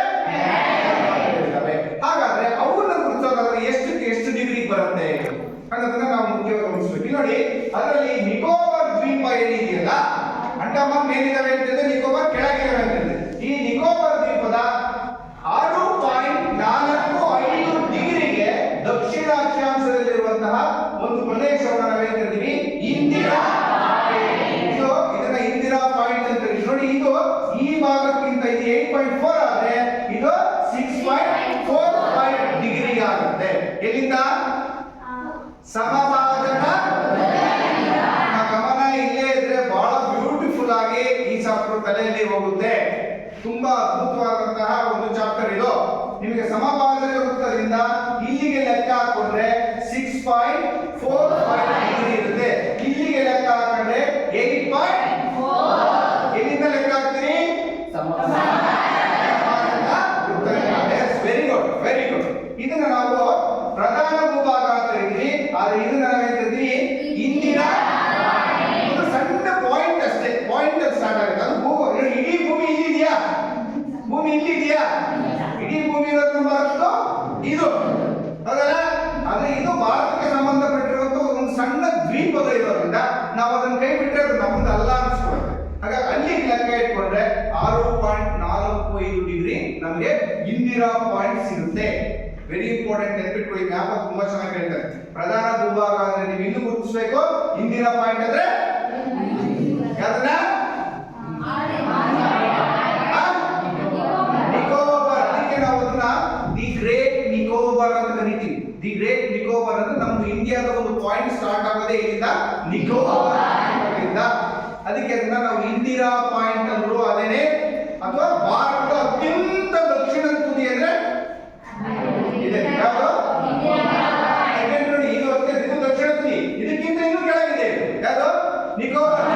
ಇದು 8.4 ಆದ್ರೆ ಇದು 6.45 ಡಿಗ್ರಿ ಆಗುತ್ತೆ. ಎಲ್ಲಿಂದ? ಸಮಭಾಜಕ. ನಮ್ಮ ಗಮನ ಇಲ್ಲೇ ಇದ್ರೆ ಬಹಳ ಬ್ಯೂಟಿಫುಲ್ ಆಗಿ ಈ ಚಾಪ್ಟರ್ ತಲೆಯಲ್ಲಿ ಹೋಗುತ್ತೆ. ತುಂಬಾ ಅದ್ಭುತವಾದಂತಹ ಒಂದು ಚಾಪ್ಟರ್ ಇದು. ನಿಮಗೆ ಸಮಭಾಜಕ ವೃತ್ತದಿಂದ ಇಲ್ಲಿಗೆ ಲೆಕ್ಕ ಹಾಕೊಂಡ್ರೆ 6.45 ಡಿಗ್ರಿ ಇರುತ್ತೆ. ಇಲ್ಲಿಗೆ ಲೆಕ್ಕ ಹಾಕೊಂಡ್ರೆ 8.4. ಎಲ್ಲಿಂದ ಲೆಕ್ಕ ಹಾಕ್ತೀರಿ? Very good, very good. ಇದನ್ನ ನಾವು ಪ್ರಧಾನ ಭೂಭಾಗ ಅಂತ ಹೇಳ್ತೀವಿ. ಆದ್ರೆ ಇದನ್ನ ನಾವು ಏನ್ ಹೇಳ್ತೀವಿ? ಇಂದಿನ. ಒಂದು ಸಣ್ಣ ಪಾಯಿಂಟ್ ಅಷ್ಟೇ, ಪಾಯಿಂಟ್ ಅಲ್ಲಿ ಸ್ಟಾರ್ಟ್ ಆಗುತ್ತೆ. ಅದು ಇಡೀ ಭೂಮಿ ಇಲ್ಲಿ ಇದೆಯಾ? ಭೂಮಿ ಇಲ್ಲಿ ಇದೆಯಾ? ಇಡೀ ಭೂಮಿ ಇರೋದು ಭಾರತ ಇದು, ಹೌದಲ್ಲ? ಆದ್ರೆ ಇದು ಭಾರತಕ್ಕೆ ಸಂಬಂಧಪಟ್ಟಿರುವಂತ ಒಂದು ಸಣ್ಣ ದ್ವೀಪದ ಇರೋದ್ರಿಂದ ನಾವು ಅದನ್ನ ಕೈ ಬಿಟ್ಟರೆ ಅದು ನಮ್ಮದು ಅಲ್ಲ ಅನ್ಸ್ಕೊಳುತ್ತೆ. ಹಾಗಾಗಿ ಅಲ್ಲಿ ಲೆಕ್ಕ ಇಟ್ಕೊಂಡ್ರೆ 6.45 ಡಿಗ್ರಿ ನಮಗೆ ಇಂದಿರಾ ಪಾಯಿಂಟ್ ಸಿಗುತ್ತೆ. ವೆರಿ ಇಂಪಾರ್ಟೆಂಟ್, ನೆನ್ಪಿಟ್ಕೊಳ್ಳಿ. ಮ್ಯಾಪ್ ತುಂಬಾ ಚೆನ್ನಾಗಿ ಹೇಳ್ತಾರೆ. ಪ್ರಧಾನ ಭೂಭಾಗ ಅಂದ್ರೆ ನೀವು ಇನ್ನು ಗುರುತಿಸಬೇಕು. ಇಂದಿರಾ ಪಾಯಿಂಟ್ ಅಂದ್ರೆ ಯಾವ್ದನ್ನ? ನಿಕೋಬಾರ್. ಅದಕ್ಕೆ ನಾವು ಅದನ್ನ ದಿ ಗ್ರೇಟ್ ನಿಕೋಬಾರ್ ಅಂತ ಕರಿತೀವಿ. ದಿ ಗ್ರೇಟ್ ನಿಕೋಬಾರ್ ಅಂದ್ರೆ ನಮ್ದು ಇಂಡಿಯಾದ ಒಂದು ಪಾಯಿಂಟ್ ಸ್ಟಾರ್ಟ್ ಆಗೋದೇ ಇಲ್ಲಿಂದ, ನಿಕೋಬಾರ್ ಇಂದ. ಅದಕ್ಕೆ ಅದನ್ನ ನಾವು ಇಂದಿರಾ ಪಾಯಿಂಟ್ ಅಂದ್ರು ಅದೇನೆ. ಅಥವಾ ಭಾರತದ ಅತ್ಯಂತ ದಕ್ಷಿಣ ತುದಿ ಅಂದ್ರೆ ಇದೆ. ಯಾವುದು? ಇದು ಅತ್ಯಂತ ದಕ್ಷಿಣ ತುದಿ. ಇದಕ್ಕಿಂತ ಇನ್ನೂ ಕೆಳಗಿದೆ. ಯಾವುದು? ನಿಕೋಬಾರ್.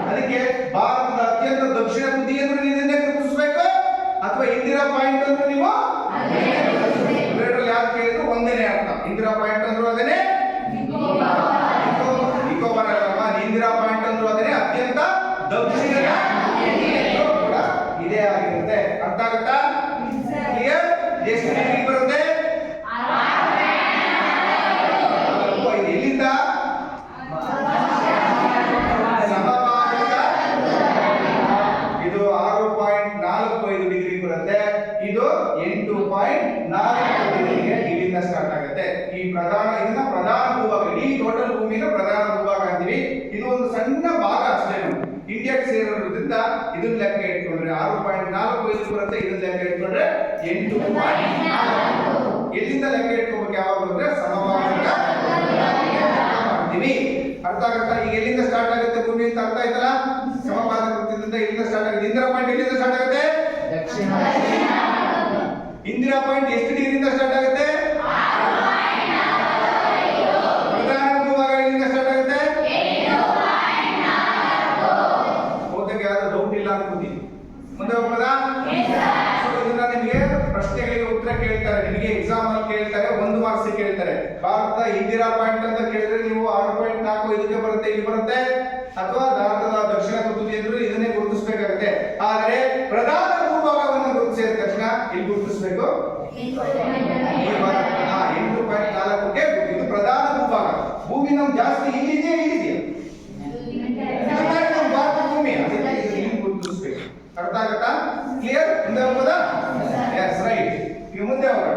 ಅದಕ್ಕೆ ಭಾರತದ ಅತ್ಯಂತ ದಕ್ಷಿಣ ತುದಿ ಅಂದ್ರೆ ಇದನ್ನೇ ಗುರುತಿಸಬೇಕು. ಅಥವಾ ಇಂದಿರಾ ಪಾಯಿಂಟ್ ಅಂದ್ರೆ ನೀವು ಎರಡರಲ್ಲಿ ಯಾಕೆ ಕೇಳಿದ್ರು ಒಂದೇನೆ ಅರ್ಥ. ಇಂದಿರಾ ಪಾಯಿಂಟ್ ಅಂದ್ರು ಅದೇನೆ, ನಿಕೋಬಾರ್ ಅಲ್ಲಮ್ಮ. ಇಂದಿರಾ ಪಾಯಿಂಟ್ ಅಂದ್ರು ಅದೇನೆ, ಅತ್ಯಂತ ದಕ್ಷಿಣ ಕೂಡ ಇದೇ ಆಗಿರುತ್ತೆ. ಅರ್ಥ ಆಗುತ್ತಾ? ಕ್ಲಿಯರ್? ಎಷ್ಟು ಡಿಗ್ರಿ ಬರುತ್ತೆ? ಇದು ಎಲ್ಲಿಂದ? ಸಮಭಾಜಕ. ಇದು 6.45 ಡಿಗ್ರಿ ಬರುತ್ತೆ. ಇದು 8.4 ಡಿಗ್ರಿಗೆ ಇಲ್ಲಿಂದ ಸ್ಟಾರ್ಟ್ ಆಗುತ್ತೆ. ಈ ಇದನ್ನ ಪ್ರಧಾನ ಭೂಭಾಗ. ಇಡೀ ಟೋಟಲ್ ಭೂಮಿನ ಪ್ರಧಾನ ಭೂಭಾಗ ಅಂತೀವಿ. ಇದು ಒಂದು ಸಣ್ಣ ಭಾಗ ಅಷ್ಟೇ. ಇಂಡಿಯಾಕ್ಕೆ ಸೇರಿರೋದ್ರಿಂದ ಇದನ್ನ ಲೆಕ್ಕ ಇಟ್ಕೊಂಡ್ರೆ 6.45 ಬರುತ್ತೆ. ಇದನ್ನ ಲೆಕ್ಕ ಇಟ್ಕೊಂಡ್ರೆ 8.4. ಎಲ್ಲಿಂದ ಲೆಕ್ಕ ಇಟ್ಕೋಬೇಕು ಯಾವಾಗ ಅಂದ್ರೆ ಸಮಭಾಜಕ ಮಾಡ್ತೀವಿ. ಅರ್ಥ ಆಗುತ್ತಾ? ಈಗ ಎಲ್ಲಿಂದ ಸ್ಟಾರ್ಟ್ ಆಗುತ್ತೆ ಭೂಮಿ ಅಂತ ಅರ್ಥ ಆಯ್ತಲ್ಲ? ಸಮಭಾಜಕ ವೃತ್ತದಿಂದ ಇಲ್ಲಿಂದ ಸ್ಟಾರ್ಟ್ ಆಗುತ್ತೆ. ಇಂದಿರಾ ಪಾಯಿಂಟ್ ಎಲ್ಲಿಂದ ಸ್ಟಾರ್ಟ್ ಆಗುತ್ತೆ? ದಕ್ಷಿಣ. ಇಂದಿರಾ ಪಾಯಿಂಟ್ ಎಷ್ಟು ಡಿಗ್ರಿಯಿಂದ ಸ್ಟಾರ್ಟ್ ಆಗುತ್ತೆ? ಪ್ರಧಾನ ಭೂಭಾಗ ಎಲ್ಲಿಂದ ಸ್ಟಾರ್ಟ್ ಆಗುತ್ತೆ? ಓದಕ್ಕೆ ಯಾರು ಡೌಟ್ ಇಲ್ಲ ಅನ್ಕೋತೀನಿ. ಮುಂದೆ ಹೋಗ್ಬೋದಾ? ಇದನ್ನ ನಿಮಗೆ ಪ್ರಶ್ನೆಗಳಿಗೆ ಉತ್ತರ ಕೇಳ್ತಾರೆ. ನಿಮಗೆ ಎಕ್ಸಾಮ್ ಅಲ್ಲಿ ಕೇಳ್ತಾರೆ, 1 ಮಾರ್ಕ್ಸ್ ಕೇಳ್ತಾರೆ. ಭಾರತದ ಇಂದಿರಾ ಪಾಯಿಂಟ್ ಅಂತ ಕೇಳಿದ್ರೆ ನೀವು 6.4 ಇದಕ್ಕೆ ಬರುತ್ತೆ, ಇಲ್ಲಿ ಬರುತ್ತೆ. ಅಥವಾ ಭಾರತದ ದಕ್ಷಿಣ ತುದಿ ಅಂದ್ರೆ ಇದನ್ನೇ ಗುರುತಿಸಬೇಕಾಗುತ್ತೆ. ಆದರೆ ಪ್ರಧಾನ ಭೂಭಾಗವನ್ನು ಗುರುತಿಸಿದ ತಕ್ಷಣ ಇಲ್ಲಿ ಗುರುತಿಸಬೇಕು. 8.4ಕ್ಕೆ ಇದು ಪ್ರಧಾನ ಭೂಭಾಗ. ಭೂಮಿ ನಮ್ ಜಾಸ್ತಿ ಇಲ್ಲಿದೆಯಾ? ಇಲ್ಲಿದೆಯಾ? ನಮ್ಮ ಭಾರತ ಭೂಮಿ. ಅದಕ್ಕೆ ಇಲ್ಲಿ ಗುರುತಿಸಬೇಕು. ಅರ್ಥ ಆಗುತ್ತಾ? ಕ್ಲಿಯರ್? ಮುಂದೆ ಹೋಗೋದಾ? S, right. ಈಗ ಮುಂದೆ ಹೋಗೋಣ.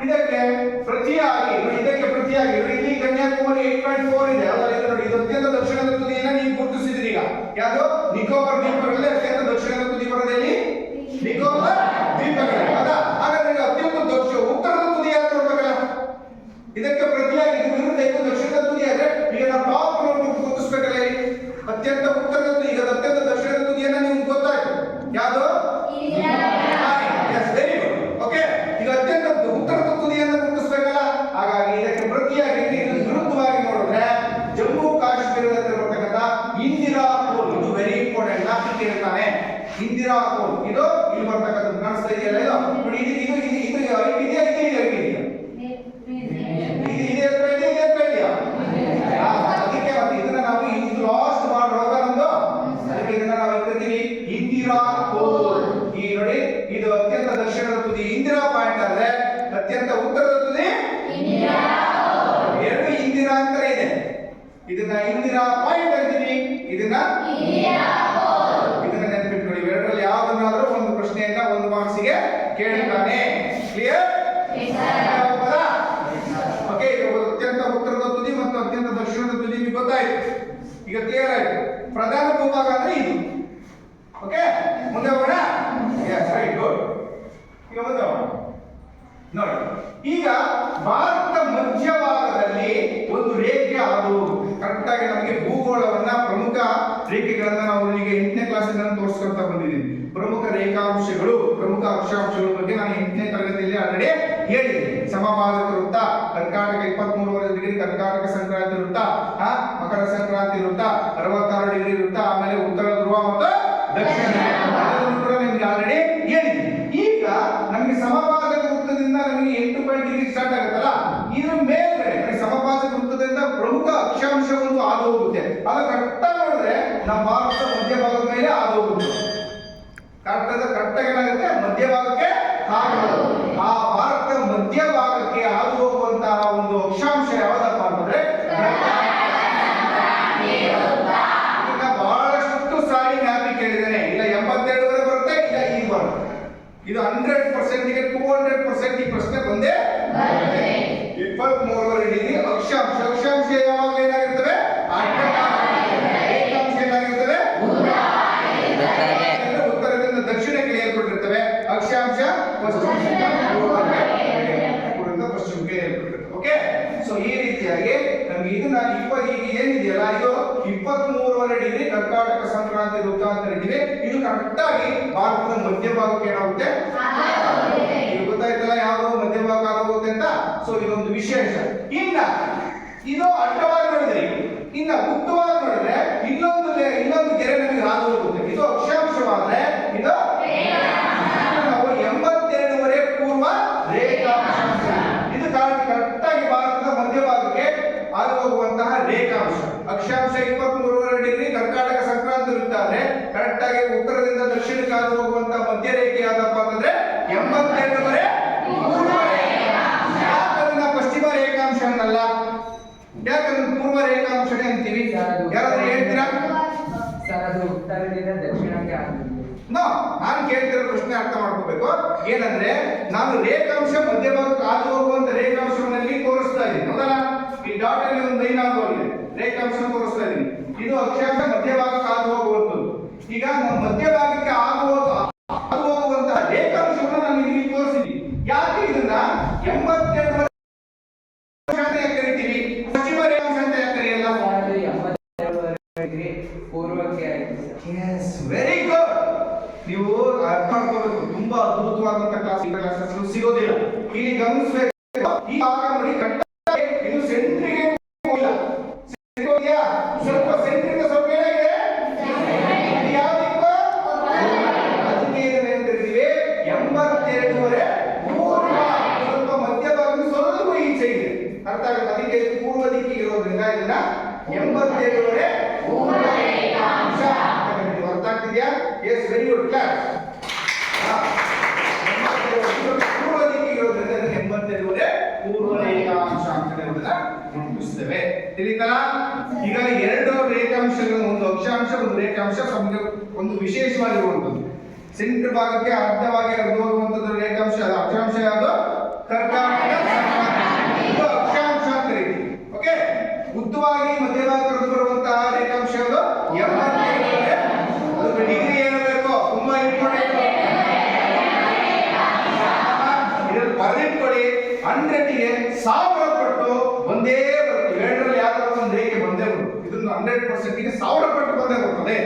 ಇದಕ್ಕೆ ಪ್ರತಿಯಾಗಿ ನೋಡಿ, ಇದಕ್ಕೆ ಪ್ರತಿಯಾಗಿ ಇಲ್ಲಿ ಕನ್ಯಾಕುಮಾರಿ 8.4 ಇದೆ. ಅದರಲ್ಲಿ ನೋಡಿ, ಇದು ಅತ್ಯಂತ ದಕ್ಷಿಣದ ತುದಿಯನ್ನ ನೀವು ಗುರುತಿಸಿದ್ರಿ. ಈಗ ಯಾವುದು? ನಿಕೋಬಾರ್ ದ್ವೀಪಗಳಲ್ಲಿ ಅತ್ಯಂತ ದಕ್ಷಿಣದ ತುದಿ ಬರೋದಲ್ಲಿ ನಿಕೋಬಾರ್ ದ್ವೀಪಗಳು. ಹೌದಾ? ಹಾಗಾದ್ರೆ ಅತ್ಯಂತ ಉತ್ತರದ ತುದಿ ಯಾರು ನೋಡ್ಬೇಕಲ್ಲ? ಇದಕ್ಕೆ ಪ್ರತಿಯಾಗಿ ಇದು ವಿರುದ್ಧ ಇದು ದಕ್ಷಿಣದ ತುದಿ ಆದ್ರೆ ಈಗ ನಾವು ಟಾಪ್ ಗುರುತಿಸ್ಬೇಕಲ್ಲ. ಅತ್ಯಂತ ಉತ್ತರದ ತುದಿ. ಈಗ ಅತ್ಯಂತ ದಕ್ಷಿಣದ ತುದಿಯನ್ನ ನಿಮ್ಗೆ ಗೊತ್ತಾಯ್ತು. ಯಾವುದು? Very good. ಓಕೆ. ಈಗ ಅತ್ಯಂತ ಉತ್ತರದ ತುದಿಯನ್ನು ಗುರುತಿಸಬೇಕಲ್ಲ. ಹಾಗಾಗಿ ಇದಕ್ಕೆ ಪ್ರತಿಯಾಗಿ ವಿರುದ್ಧವಾಗಿ ನೋಡಿದ್ರೆ ಜಮ್ಮು ಕಾಶ್ಮೀರದಲ್ಲಿರತಕ್ಕಂಥ ಇಂದಿರಾ ಪೂಲ್. ಇದು ವೆರಿ ಇಂಪಾರ್ಟೆಂಟ್. ನಾನು ಕೇಳ್ತಾನೆ ಇಂದಿರಾ ಪೂಲ್. ಇದು ಇಲ್ಲಿ ಬರ್ತಕ್ಕಂಥದ್ದು ಕಾಣಿಸ್ತಾ ಇದೆಯಲ್ಲ? ಇದು ನೋಡಿ, ಇದು ಇದು ಇದು ಇದು ಇದೆಯಾ? ಅದಕ್ಕೆ ಮತ್ತೆ ಇದನ್ನ ನಾವು ಇದು ಲಾಸ್ಟ್ ಮಾಡುವಾಗ ನಮ್ದು ಅದಕ್ಕೆ ಇದನ್ನ ನಾವು ಹೇಳ್ತೀವಿ ಇಂದಿರಾ ಪೂಲ್. ಈ ನೋಡಿ, ಇದು ಅತ್ಯಂತ ದಕ್ಷಿಣದ ತುದಿ ಇಂದಿರಾ ಪಾಯಿಂಟ್ ಆದ್ರೆ ಅತ್ಯಂತ ಉತ್ತರದ ತುದಿ ಎರಡು ಇಂದಿರಾ ಅಂತ ಇದೆ. ಇದನ್ನ ಇಂದಿರಾ ಪಾಯಿಂಟ್ ಅಂತೀವಿ, ಇದನ್ನ ನೆನಪಿಟ್ಕೊಳ್ಳಿ. ಎರಡರಲ್ಲಿ ಯಾವ್ದನ್ನಾದ್ರೂ ಒಂದು ಪ್ರಶ್ನೆಯನ್ನ 1 ಮಾರ್ಕ್ಸ್ಗೆ ಕೇಳ್ತಾನೆ. ಕ್ಲಿಯರ್? ಓಕೆ. ಇದು ಅತ್ಯಂತ ಉತ್ತರದ ತುದಿ ಮತ್ತು ಅತ್ಯಂತ ದಕ್ಷಿಣದ ತುದಿ ನಿಮಗೆ ಗೊತ್ತಾಯ್ತು. ಈಗ ಕ್ಲಿಯರ್ ಆಯ್ತು. ಪ್ರಧಾನ ಭೂಭಾಗ ಅಂದ್ರೆ ಇದು. ಓಕೆ, ಮುಂದೆ ಹೋಗೋಣ. ಈಗ ಭಾರತದ ಮಧ್ಯಭಾಗದಲ್ಲಿ ಒಂದು ರೇಖೆ ಹಾದು ಕರೆಕ್ಟ್ ಆಗಿ ನಮಗೆ ಭೂಗೋಳವನ್ನ ಪ್ರಮುಖ ರೇಖೆಗಳನ್ನ ನಾವು ಈಗ 8ನೇ ಕ್ಲಾಸಿಂದ ತೋರಿಸ್ಕೊಂತ ಬಂದಿದ್ದೀವಿ. ಪ್ರಮುಖ ರೇಖಾಂಶಗಳು, ಪ್ರಮುಖ ಅಕ್ಷಾಂಶಗಳ ಬಗ್ಗೆ ನಾನು 8ನೇ ತರಗತಿಯಲ್ಲಿ ಆಲ್ರೆಡಿ ಹೇಳಿದ್ದೀನಿ. ಸಮಭಾಜಕ ವೃತ್ತ, ಕರ್ಕಾಟಕ 23 ಡಿಗ್ರಿ ಕರ್ಕಾಟಕ ಸಂಕ್ರಾಂತಿ ವೃತ್ತ, ಮಕರ ಸಂಕ್ರಾಂತಿ ವೃತ್ತ, 66 ಡಿಗ್ರಿ ವೃತ್ತ, ಆಮೇಲೆ ಉತ್ತರ ಧ್ರುವ ಮತ್ತು ದಕ್ಷಿಣ ಧ್ರುವ ನಿಮ್ಗೆ ಆಲ್ರೆಡಿ ಹೇಳಿದ್ದೀನಿ. ಈಗ ನಮಗೆ ಸಮಭಾಜಕ ವೃತ್ತದಿಂದ ನಮಗೆ 8 ಡಿಗ್ರಿ ಸ್ಟಾರ್ಟ್ ಆಗುತ್ತಲ್ಲ, ಇದ್ರ ಮೇಲ್ಗಡೆ ಸಮಭಾಜಕ ವೃತ್ತದಿಂದ ಪ್ರಮುಖ ಅಕ್ಷಾಂಶ ಒಂದು ಹಾದು ಹೋಗುತ್ತೆ. ಅದು ಕರೆಕ್ಟ್ ಆಗಿ ನೋಡಿದ್ರೆ ನಮ್ಮ ಭಾರತದ ಮಧ್ಯಭಾಗದ ಮೇಲೆ ಹಾದು ಹೋಗುತ್ತೆ. ಕರೆಕ್ಟ್ ಆಗಿ ಏನಾಗುತ್ತೆ, ಮಧ್ಯಭಾಗಕ್ಕೆ ಹಾದು. ಆ ಭಾರತದ ಮಧ್ಯಭಾಗಕ್ಕೆ ಹಾದು ಹೋಗುವಂತಹ ಒಂದು ಅಕ್ಷಾಂಶ ಯಾವ್ದಪ್ಪ ಅಂತಂದ್ರೆ ಬಹಳಷ್ಟು ಸಾರಿ ಮ್ಯಾಪಿಂಗ್ ಕೇಳಿದ್ದೇನೆ. ಇಲ್ಲ 82 ವರೆಗೆ ಬರುತ್ತೆ, ಇಲ್ಲ ಈಗ ಬರುತ್ತೆ. ಇದು 100% ಗೆ 200% ಈ ಪ್ರಶ್ನೆ ಬಂದೇ 23 ಡಿಗ್ರಿ ಅಕ್ಷಾಂಶ. ಅಕ್ಷಾಂಶ ಯಾವಾಗ ಏನಾಗಿರ್ತವೆ, ರೇಖಾಂಶ ಏನಾಗಿರ್ತವೆ, ಉತ್ತರದಿಂದ ದಕ್ಷಿಣಕ್ಕೆ ಏರ್ಪಟ್ಟಿರ್ತವೆ. ಅಕ್ಷಾಂಶ ಪಶ್ಚಿಮದಿಂದ ಪಶ್ಚಿಮಕ್ಕೆ ಏರ್ಪಟ್ಟಿರ್ತವೆ. ಓಕೆ, ಸೊ ಈ ರೀತಿಯಾಗಿ ನಮ್ಗೆ ಇದನ್ನ ಈಗ ಏನಿದೆಯಲ್ಲ, ಇದು 23 ಡಿಗ್ರಿ ಕರ್ಕಾಟಕ ಸಂಕ್ರಾಂತಿ ವೃತ್ತ ಅಂತ ಹೇಳಿದ್ರೆ ಇದು ಕರೆಕ್ಟ್ ಆಗಿ ಭಾರತದ ಮಧ್ಯಭಾಗಕ್ಕೆ ಏನಾಗುತ್ತೆ, ಇದು ಗೊತ್ತಾಯ್ತಲ್ಲ ಯಾವುದು ಮಧ್ಯಭಾಗ ಆಗೋಗುತ್ತೆ ಅಂತ. ಸೊ ಇದೊಂದು ವಿಶೇಷ. ಇನ್ನ ಇದು ಅಡ್ಡವಾಗಿ ನೋಡಿದ್ರೆ, ಇನ್ನ ಉದ್ದವಾಗಿ ನೋಡಿದ್ರೆ ಇನ್ನೊಂದು ಗೆರೆ ನಮಗೆ ಹಾದು ಹೋಗುತ್ತೆ. ಇದು ಅಕ್ಷಾಂಶವಾದ್ರೆ ಇದು ನಾವು 82 ಪೂರ್ವ ರೇಖಾಂಶ. ಇದು ಕರೆಕ್ಟ್ ಆಗಿ ಭಾರತದ ಮಧ್ಯಭಾಗಕ್ಕೆ ಹಾದು ಹೋಗುವಂತಹ ರೇಖಾಂಶ. ಅಕ್ಷಾಂಶ 23 ಡಿಗ್ರಿ ಕರ್ಕಾಟಕ ಸಂಕ್ರಾಂತಿ ವೃತ್ತ ಆದ್ರೆ ಕರೆಕ್ಟ್ ಆಗಿ ಉತ್ತರದಿಂದ ದಕ್ಷಿಣಕ್ಕೆ ಹಾದು ಹೋಗುವಂತಹ ಮಧ್ಯ ರೇಖೆ ಯಾವ್ದಪ್ಪ ಅಂತಂದ್ರೆ 82 ಪೂರ್ವ ರೇಖಾಂಶ. ಯಾಕಂದ್ರೆ ಪಶ್ಚಿಮ ರೇಖಾಂಶ ಅನ್ನಲ್ಲ, ಯಾಕಂದ್ರೆ ಪೂರ್ವ ರೇಖಾಂಶನೇ ಅಂತೀವಿ. ಯಾರಾದ್ರೂ ಹೇಳ್ತೀರಾ ಸರ್? ಅದು ಉತ್ತರದಿಂದ ದಕ್ಷಿಣಕ್ಕೆ ಆಗ್ತದೆ. ನಾನು ಕೇಳ್ತಿರೋ ಪ್ರಶ್ನೆ ಅರ್ಥ ಮಾಡ್ಕೋಬೇಕು. ಏನಂದ್ರೆ ನಾನು ರೇಖಾಂಶ ಮಧ್ಯಭಾಗಕ್ಕೆ ಹಾದು ಹೋಗುವಂತ ರೇಖಾಂಶವನ್ನಲ್ಲಿ ತೋರಿಸ್ತಾ ಇದ್ದೀನಿ. ಹೌದಲ್ಲ, ಈ ಡಾಟ್ ಅಲ್ಲಿ ಒಂದು ಲೈನ್ ಹಾದು ಹೋಗಿದೆ, ರೇಖಾಂಶ ತೋರಿಸ್ತಾ ಇದ್ದೀನಿ. ಇದು ಅಕ್ಷಾಂಶ ಮಧ್ಯಭಾಗಕ್ಕೆ ಹಾದು ಹೋಗುವಂತದ್ದು. ಈಗ ನಾವು ಮಧ್ಯಭಾಗಕ್ಕೆ ಹಾದು ಹೋಗುವಂತಹ ರೇಖಾಂಶವನ್ನು ನಾನು ಇಲ್ಲಿ ತೋರಿಸಿದ್ದೀನಿ. ಯಾಕೆ ಇದನ್ನ 82 ಕರಿತೀವಿ, ಪಶ್ಚಿಮ ರೇಖಾಂಶ ಅಂತ ಯಾಕೆ ಕರೆಯಲ್ಲ? 82 ಡಿಗ್ರಿ ಪೂರ್ವಕ್ಕೆ ಆಯ್ತು. Yes, very good. ನೀವು ಅರ್ಥ ಮಾಡ್ಕೋಬೇಕು. ತುಂಬಾ ಅದ್ಭುತವಾದಂತ ಕ್ಲಾಸ್ ಸಿಗೋದಿಲ್ಲ. ಇಲ್ಲಿ ಗಮನಿಸಬೇಕು. ಈ ಭಾಗ ನೋಡಿ, ಕರೆಕ್ಟಾಗಿ ಇದು ಸೆಂಟ್ರಿಗೆ ಹೋಗಿಲ್ಲ. ಹೋಗಿಯಾ? ಸ್ವಲ್ಪ ಸೆಂಟ್ರಿಗೆ ಸ್ವಲ್ಪ ಏನಾಗಿದೆ, ಯಾವ್ದಿಪ್ಪ? ಅದಕ್ಕೆ ಏನು ಹೇಳ್ತಿರ್ತೀವಿ, 82 ಪೂರ್ವ. ಸ್ವಲ್ಪ ಮಧ್ಯಭಾಗದಲ್ಲಿ ಸ್ವಲ್ಪ ಈಚೆ ಇದೆ, ಅರ್ಥ ಆಗುತ್ತೆ. ಅದಕ್ಕೆ ಪೂರ್ವ ದಿಕ್ಕಿಗೆ ಇರೋದ್ರಿಂದ ಇದನ್ನ 82 ಪೂರ್ವ ರೇಖಾಂಶ ಅರ್ಥ ಆಗ್ತಿದ್ಯಾ? Yes, very good class. ಪೂರ್ವ ದಿಕ್ಕಿಗೆ ಇರೋದ್ರಿಂದ 82 ಪೂರ್ವ ರೇಖಾಂಶ ಅಂತ ಹೇಳೋದನ್ನ ಗುರುತಿಸ್ತೇವೆ. ತಿಳಿತಾ? ಈಗ 2 ರೇಖಾಂಶಗಳು, ಒಂದು ಅಕ್ಷಾಂಶ ಒಂದು ರೇಖಾಂಶ, ಒಂದು ವಿಶೇಷವಾಗಿರುವಂತದ್ದು. ಸೆಂಟರ್ ಭಾಗಕ್ಕೆ ಅರ್ಧವಾಗಿ ಹರಿದು ಹೋಗುವಂತದ್ದು ರೇಖಾಂಶ. ಅದು ಅಕ್ಷಾಂಶ ಯಾವುದು? ಕರ್ಕಾಟಕ ಸಂಕ್ರಾಂತಿ. ಇದು ಅಕ್ಷಾಂಶ ಅಂತ ಕರೀತೀವಿ. ಓಕೆ, ಉದ್ದವಾಗಿ ಮಧ್ಯಭಾಗ ಹರಿದು ಬರುವಂತಹ ರೇಖಾಂಶ ಯಾವುದು? 82. ಅದಕ್ಕೆ ಡಿಗ್ರಿ ಏನು ಬೇಕು, ತುಂಬಾ ಇಂಪಾರ್ಟೆಂಟ್. ಇದನ್ನು ಬರೆದಿಟ್ಕೊಳ್ಳಿ. 100ಗೆ 1000 ಪಟ್ಟು ಒಂದೇ ಬರುತ್ತೆ. 2ರಲ್ಲಿ ಯಾವ್ದಾದ್ರು ಒಂದು ರೇಖೆ ಬಂದೇ ಬರುತ್ತೆ. ಇದನ್ನು 100%ಗೆ 1000 ಪಟ್ಟು ಬಂದೇ ಬರ್ತದೆ.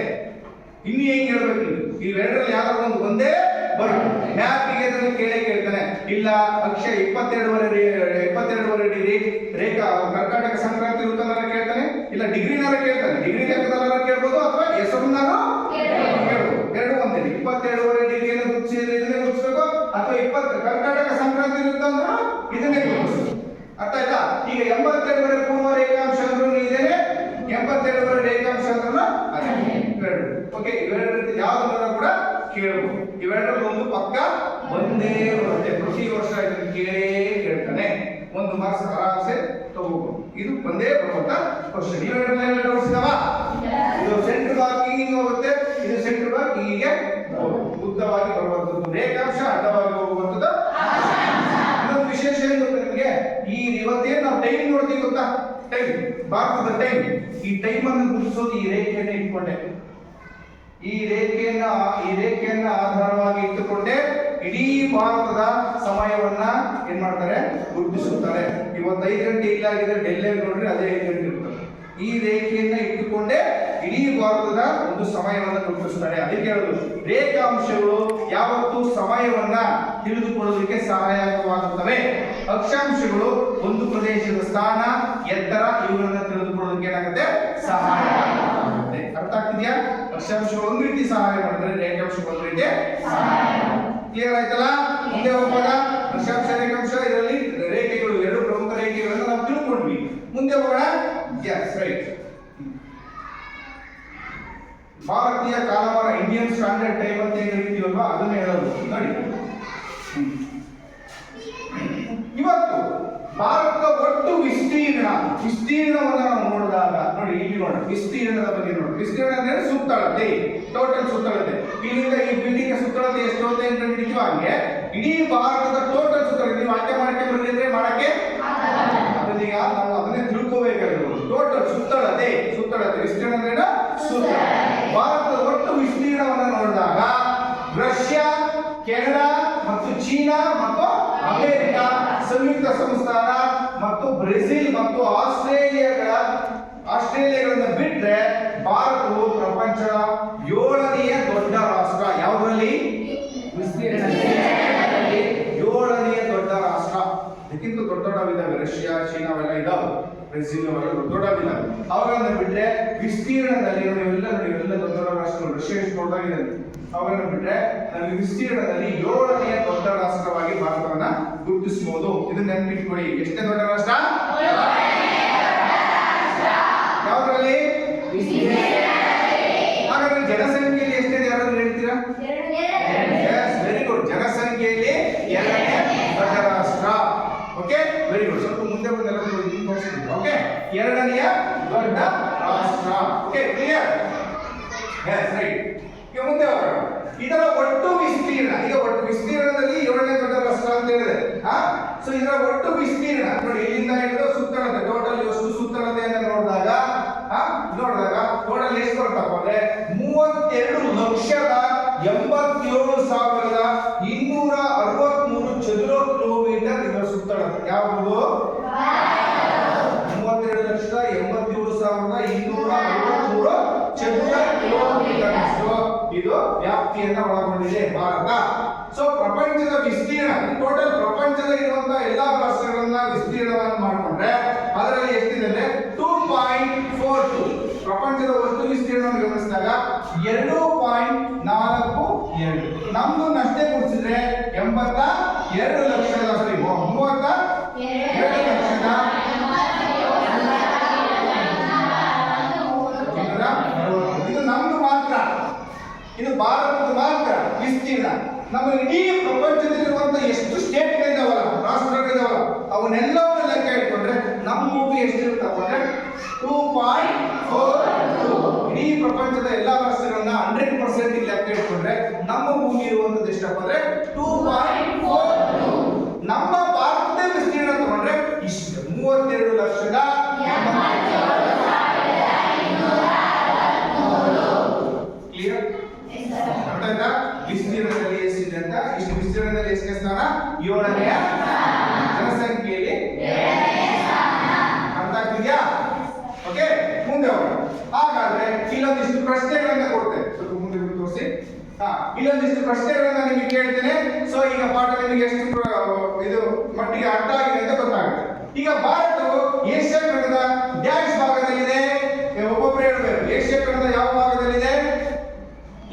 ಇನ್ನು ಹೆಂಗ್ ಹೇಳ್ಬೇಕು, ಈ 2ರಲ್ಲಿ ಯಾವ್ದಾದ್ರು ಒಂದು ಒಂದೇ ಬರುತ್ತೆ. ಮ್ಯಾಪಿಗೆ ಅದನ್ನು ಕೇಳ್ತಾನೆ. ಇಲ್ಲ ಅಕ್ಷ 22 ಡಿಗ್ರಿ ರೇಖಾ ಕರ್ಕಾಟಕ ಸಂಕ್ರಾಂತಿ ವೃತ್ತನಾರ ಕೇಳ್ತಾನೆ, ಇಲ್ಲ ಡಿಗ್ರಿನಾರ ಕೇಳ್ತಾನೆ. ಡಿಗ್ರಿ ಲೆಕ್ಕದಲ್ಲಾರ ಕೇಳ್ಬೋದು, ಅಥವಾ ಹೆಸರನ್ನಾರ ಕೇಳ್ಬೋದು. ಎರಡು ಒಂದೇ. 22 ಡಿಗ್ರಿಯನ್ನು ಗುರುತಿಸಿದ್ರೆ ಇದನ್ನೇ ಗುರುತಿಸ್ಬೇಕು, ಅಥವಾ 20 ಕರ್ಕಾಟಕ ಸಂಕ್ರಾಂತಿ ವೃತ್ತ ಅಂದ್ರೆ ಇದನ್ನೇ ಗುರುತಿಸ್ಬೇಕು. ಅರ್ಥ ಆಯ್ತಾ? ಈಗ 82 ಪೂರ್ವ ರೇಖಾಂಶ ಅಂದ್ರೂ ಇದೇನೆ, 82 ರೇಖಾಂಶ ಅಂದ್ರೂ ಅದೇ. ಇವೆರಡು. ಓಕೆ, ಇವೆರಡು ಯಾವ್ದನ್ನ ಕೂಡ ಕೇಳಬಹುದು. ಇವೆರಡರಲ್ಲಿ ಒಂದು ಪಕ್ಕ ಒಂದೇ ಬರುತ್ತೆ. ಪ್ರತಿ ವರ್ಷ ಇದನ್ನು ಕೇಳ್ತಾನೆ. 1 ಮಾರ್ಕ್ಸ್ ಆರಾಮ್ಸೆ ತಗೋಬಹುದು. ಇದು ಒಂದೇ ಬರುವಂತ ಕ್ವಶನ್. ಇವೆರಡರಲ್ಲಿ ನೋಡಿಸಿದವ, ಇದು ಸೆಂಟರ್ ಭಾಗ ಹೀಗೆ ಹೋಗುತ್ತೆ, ಇದು ಸೆಂಟರ್ ಭಾಗ ಹೀಗೆ ಉದ್ದವಾಗಿ ಬರುವಂತದ್ದು ರೇಖಾಂಶ, ಅಡ್ಡವಾಗಿ ಹೋಗುವಂತದ್ದು. ಇನ್ನೊಂದು ವಿಶೇಷ ಏನು ಗೊತ್ತಾ ನಿಮಗೆ? ಈ ಇವತ್ತೇನು ನಾವು ಟೈಮ್ ನೋಡ್ತೀವಿ ಗೊತ್ತಾ? ಟೈಮ್, ಭಾರತದ ಟೈಮ್. ಈ ಟೈಮ್ ಅನ್ನು ಗುರುತಿಸೋದು ಈ ರೇಖೆಯನ್ನು ಇಟ್ಕೊಂಡೆ. ಈ ರೇಖೆಯನ್ನ ಆಧಾರವಾಗಿ ಇಟ್ಟುಕೊಂಡೆ ಇಡೀ ಭಾರತದ ಸಮಯವನ್ನ ಏನ್ ಮಾಡ್ತಾರೆ ಗುರುತಿಸುತ್ತಾರೆ. ಇವತ್ತು 5 ಗಂಟೆ ಇಲ್ಲ ಆಗಿದ್ರೆ ಡೆಲ್ಲಿಯಲ್ಲಿ ನೋಡ್ರಿ ಅದೇ 5 ಗಂಟೆ ಇರ್ತದೆ. ಈ ರೇಖೆಯನ್ನ ಇಟ್ಟುಕೊಂಡೇ ಇಡೀ ಭಾರತದ ಒಂದು ಸಮಯವನ್ನು ಗುರುತಿಸ್ತಾರೆ. ಅದಕ್ಕೆ ಹೇಳೋದು ರೇಖಾಂಶಗಳು ಯಾವತ್ತೂ ಸಮಯವನ್ನ ತಿಳಿದುಕೊಳ್ಳೋದಕ್ಕೆ ಸಹಾಯಕವಾಗುತ್ತವೆ. ಅಕ್ಷಾಂಶಗಳು ಒಂದು ಪ್ರದೇಶದ ಸ್ಥಾನ, ಎತ್ತರ ಇವುಗಳನ್ನ ತಿಳಿದುಕೊಳ್ಳೋದಕ್ಕೆ ಏನಾಗುತ್ತೆ ಸಹಾಯ ಆಗುತ್ತೆ. ಅರ್ಥ ಆಗ್ತಿದ್ಯಾ? ಅಕ್ಷಾಂಶಗಳು ಒಂದು ರೀತಿ ಸಹಾಯ ಮಾಡಿದ್ರೆ ರೇಖಾಂಶಗಳು ಒಂದು ರೀತಿ ಸಹಾಯ. ಕ್ಲಿಯರ್ ಆಯ್ತಲ್ಲ? ಮುಂದೆ ಹೋಗೋಣ. ಅಕ್ಷಾಂಶ ರೇಖಾಂಶ ಇದರಲ್ಲಿ ರೇಖೆಗಳು ಎರಡು ಪ್ರಮುಖ ರೇಖೆಗಳನ್ನು ನಾವು ತಿಳ್ಕೊಂಡ್ವಿ. ಮುಂದೆ ಹೋಗೋಣ. Yes, right. ಭಾರತೀಯ ಕಾಲಮಾನ ಇಂಡಿಯನ್ ಸ್ಟ್ಯಾಂಡರ್ಡ್ ಟೈಮ್ ಅಂತ ಏನು ಹೇಳ್ತೀವಲ್ವಾ ಅದನ್ನ ಹೇಳೋದು ನೋಡಿ. ಇವತ್ತು ಭಾರತದ ಒಟ್ಟು ವಿಸ್ತೀರ್ಣವನ್ನು ನಾವು ನೋಡಿದಾಗ ನೋಡಿ, ಇಲ್ಲಿ ನೋಡಿ ವಿಸ್ತೀರ್ಣದ ಬಗ್ಗೆ ನೋಡಿ. ವಿಸ್ತೀರ್ಣ ಅಂದ್ರೆ ಸುತ್ತಳತೆ, ಟೋಟಲ್ ಸುತ್ತಳತೆ. ಇಲ್ಲಿಂದ ಈ ಬಿಲ್ಡಿಂಗ್ ಸುತ್ತಳತೆ ಎಷ್ಟು ಅಂತ ಕಂಡುಹಿಡಿಯುವ ಹಾಗೆ ಇಡೀ ಭಾರತದ ಟೋಟಲ್ ಸುತ್ತಳತೆ ನೀವು ಆಯ್ಕೆ ಬಂದಿದ್ರೆ ಮಾಡಕ್ಕೆ ಅದನ್ನೀಗ ನಾವು ಅದನ್ನೇ ತಿಳ್ಕೋಬೇಕಾಗಿರೋದು. ಟೋಟಲ್ ಸುತ್ತಳತೆ ವಿಸ್ತೀರ್ಣ ಅಂದ್ರೆ ಸುತ್ತಳತೆ. ಭಾರತದ ಒಟ್ಟು ವಿಸ್ತೀರ್ಣವನ್ನು ನೋಡಿದಾಗ ರಷ್ಯಾ, ಕೆನಡಾ ಮತ್ತು ಚೀನಾ ಮತ್ತು ಅಮೆರಿಕ, ಸಂಯುಕ್ತ ಸಂಸ್ಥಾನ ಮತ್ತು ಬ್ರೆಜಿಲ್ ಮತ್ತು ಆಸ್ಟ್ರೇಲಿಯಾಗಳನ್ನ ಬಿಟ್ರೆ ಭಾರತವು ಪ್ರಪಂಚದ 7ನೇ ದೊಡ್ಡ ರಾಷ್ಟ್ರ. ಯಾವುದರಲ್ಲಿ? ವಿಸ್ತೀರ್ಣದಲ್ಲಿ 7ನೇ ದೊಡ್ಡ ರಾಷ್ಟ್ರ. ಇದಕ್ಕಿಂತ ದೊಡ್ಡವಿದ್ದಾವೆ ರಷ್ಯಾ, ಚೀನಾ ಅವೆಲ್ಲ ಇದಾವೆ, ಬ್ರೆಜಿಲ್ ಅವೆಲ್ಲ ದೊಡ್ಡವಿದ್ದಾವೆ. ಅವುಗಳನ್ನ ಬಿಟ್ರೆ ವಿಸ್ತೀರ್ಣದಲ್ಲಿ ಇವೆಲ್ಲ ದೊಡ್ಡ ರಾಷ್ಟ್ರಗಳು. ರಷ್ಯಾ ಎಷ್ಟು ದೊಡ್ಡದಾಗಿದೆ, ಅವುಗಳನ್ನು ಬಿಟ್ರೆ ನಮಗೆ ವಿಸ್ತೀರ್ಣದಲ್ಲಿ 7ನೇ ದೊಡ್ಡ ರಾಷ್ಟ್ರವಾಗಿ ಭಾರತವನ್ನ ಗುರುತಿಸಬಹುದು. ಇದನ್ನ ನೆನಪಿಟ್ಕೊಳ್ಳಿ. ಎಷ್ಟನೇ ದೊಡ್ಡ ರಾಷ್ಟ್ರ? ಯಾವುದರಲ್ಲಿ? ಹಾಗಾದ್ರೆ ಜನಸಂಖ್ಯೆಯಲ್ಲಿ ಎಷ್ಟಿದೆ ಯಾರಾದ್ರೂ ಹೇಳ್ತೀರಾ? Very good. ಜನಸಂಖ್ಯೆಯಲ್ಲಿ 2ನೇ ದೊಡ್ಡ ರಾಷ್ಟ್ರ. Okay, very good. ಸ್ವಲ್ಪ ಮುಂದೆ ಬಂದೆಲ್ಲ ತೋರಿಸ್ತೀವಿ. ಓಕೆ, 2ನೇ ದೊಡ್ಡ ರಾಷ್ಟ್ರ. Okay, clear? Yes, right. ಈಗ ಮುಂದೆ ಹೋಗೋಣ. ಇದರ ಒಟ್ಟು ವಿಸ್ತೀರ್ಣ, ಈಗ ಒಟ್ಟು ವಿಸ್ತೀರ್ಣದಲ್ಲಿ 7ನೇ ದೊಡ್ಡ ರಾಷ್ಟ್ರ ಅಂತ ಹೇಳಿದೆ. ಸೊ ಇದರ ಒಟ್ಟು ವಿಸ್ತೀರ್ಣ ನೋಡಿ, ಇಲ್ಲಿಂದ ಹಿಡಿದು ಸುತ್ತಳತೆ ಟೋಟಲ್ ಎಷ್ಟು ಸುತ್ತಳತೆಯನ್ನು ನೋಡಿದಾಗ ಟೋಟಲ್ ಎಷ್ಟು ಬರ್ತಪ್ಪ ಅಂದ್ರೆ 32,87,263 ಚದುರ ಕಿಲೋಮೀಟರ್ ಇದರ ಸುತ್ತಳತೆ. ಯಾವುದು? 32,87,263 ಚದುರ ಕಿಲೋಮೀಟರ್ ಇದು ವ್ಯಾಪ್ತಿಯನ್ನ ಒಳಗೊಂಡಿದೆ ಭಾರತ. ಸೊ ಪ್ರಪಂಚದ ವಿಸ್ತೀರ್ಣ, ಟೋಟಲ್ ಪ್ರಪಂಚದ ಇರುವಂತಹ ಎಲ್ಲಾ ರಾಷ್ಟ್ರಗಳನ್ನ ವಿಸ್ತೀರ್ಣವನ್ನು ಮಾಡಿಕೊಂಡ್ರೆ ಅದರಲ್ಲಿ ಎಷ್ಟಿದೆ? 2.42. ಪ್ರಪಂಚದ ಒಟ್ಟು ವಿಸ್ತೀರ್ಣವನ್ನು ಗಮನಿಸಿದಾಗ 2.42. ನಮ್ದು ಅಷ್ಟೇ ಗುಣಿಸಿದ್ರೆ 82 ಲಕ್ಷದ 32 ಲಕ್ಷದ ಇದು ನಮ್ದು ಮಾತ್ರ, ಇದು ಭಾರತದ ಮಾತ್ರ ವಿಸ್ತೀರ್ಣ. ನಮ್ಮ ಇಡೀ ಪ್ರಪಂಚದಲ್ಲಿರುವಂತಹ ಎಷ್ಟು ಸ್ಟೇಟ್ಗಳಿದಾವಲ್ಲ, ರಾಷ್ಟ್ರಗಳಿದಾವಲ್ಲ, ಅವನ್ನೆಲ್ಲವನ್ನು ಲೆಕ್ಕ ಇಟ್ಕೊಂಡ್ರೆ ನಮ್ಮ ಭೂಮಿ ಎಷ್ಟಿರುತ್ತಪ್ಪ ಅಂದ್ರೆ 2.42. ಇಡೀ ಪ್ರಪಂಚದ ಎಲ್ಲಾ ರಾಷ್ಟ್ರಗಳನ್ನ 100% ಲೆಕ್ಕ ಇಟ್ಕೊಂಡ್ರೆ ನಮ್ಮ ಭೂಮಿ ಇರುವಂತದ್ದು ಎಷ್ಟಪ್ಪ ಅಂದ್ರೆ 2.42. ನಮ್ಮ ಭಾರತದ ವಿಸ್ತೀರ್ಣ ತಗೊಂಡ್ರೆ ಇಷ್ಟು 32,00,500. ಕ್ಲಿಯರ್? ವಿಸ್ತೀರ್ಣದಲ್ಲಿ ಎಷ್ಟಿದೆ ಅಂತ, ಇಷ್ಟು ವಿಸ್ತೀರ್ಣದಲ್ಲಿ ಎಷ್ಟನೇ ಸ್ಥಾನ? 7ನೇ. ಜನಸಂಖ್ಯೆಯಲ್ಲಿ ಅರ್ಥ ಆಗ್ತಿದ್ಯಾ? ಓಕೆ, ಮುಂದೆ ಹೋಗೋಣ. ಹಾಗಾದ್ರೆ ಇಲ್ಲೊಂದಿಷ್ಟು ಪ್ರಶ್ನೆಗಳನ್ನ ಕೊಡ್ತೇನೆ, ಸ್ವಲ್ಪ ಮುಂದೆ ತೋರಿಸಿ. ಇಲ್ಲೊಂದಿಷ್ಟು ಪ್ರಶ್ನೆಗಳನ್ನ ನಿಮಗೆ ಕೇಳ್ತೇನೆ. ಸೊ ಈಗ ಪಾಠ ನಿಮಗೆ ಎಷ್ಟು ಇದು ಮಟ್ಟಿಗೆ ಅರ್ಥ ಆಗಿದೆ ಅಂತ ಗೊತ್ತಾಗುತ್ತೆ. ಈಗ ಭಾರತವು ಏಷ್ಯಾ ಖಂಡದ ಡ್ಯಾಶ್ ಭಾಗದಲ್ಲಿದೆ. ಒಬ್ಬೊಬ್ಬರು ಹೇಳ್ಬೇಕು, ಏಷ್ಯಾ ಖಂಡದ ಯಾವ ಭಾಗದಲ್ಲಿದೆ?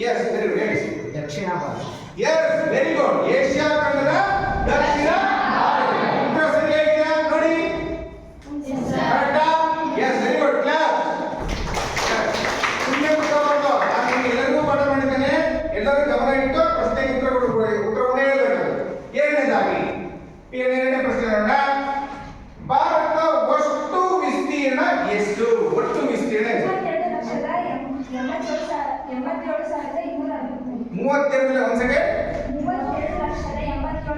S, very good. ಹೇಳಿ. ದಕ್ಷಿಣ Bharat. Yes, very good. Asia ಖಂಡದ ದಕ್ಷಿಣ ಭಾರತ. ಉತ್ತರ ಸರಿಯಾಗಿದೆ ನೋಡಿ. ಕರೆಕ್ಟಾ? Yes, very good. ಕ್ಲಾಸ್. ಸುಮ್ಮನೆ ಕೂತ್ಕೊಂಡು ನಾನು ನಿಮಗೆ ಎಲ್ಲರಿಗೂ ಪಾಠ ಮಾಡಿದ್ದೇನೆ. ಎಲ್ಲರೂ ಗಮನ ಇಟ್ಟು ಪ್ರಶ್ನೆಗೆ ಉತ್ತರವನ್ನೇ ಹೇಳಬೇಕು. ಎರಡನೇ ಪ್ರಶ್ನೆ ನೋಡೋಣ. ಭಾರತದ ಒಟ್ಟು ವಿಸ್ತೀರ್ಣ ಎಷ್ಟು? ಒಟ್ಟು ವಿಸ್ತೀರ್ಣ ಎಷ್ಟು? 32,87,263. 32 ಒಂದ್ ಸೆಕೆಂಡ್. 32,87,263.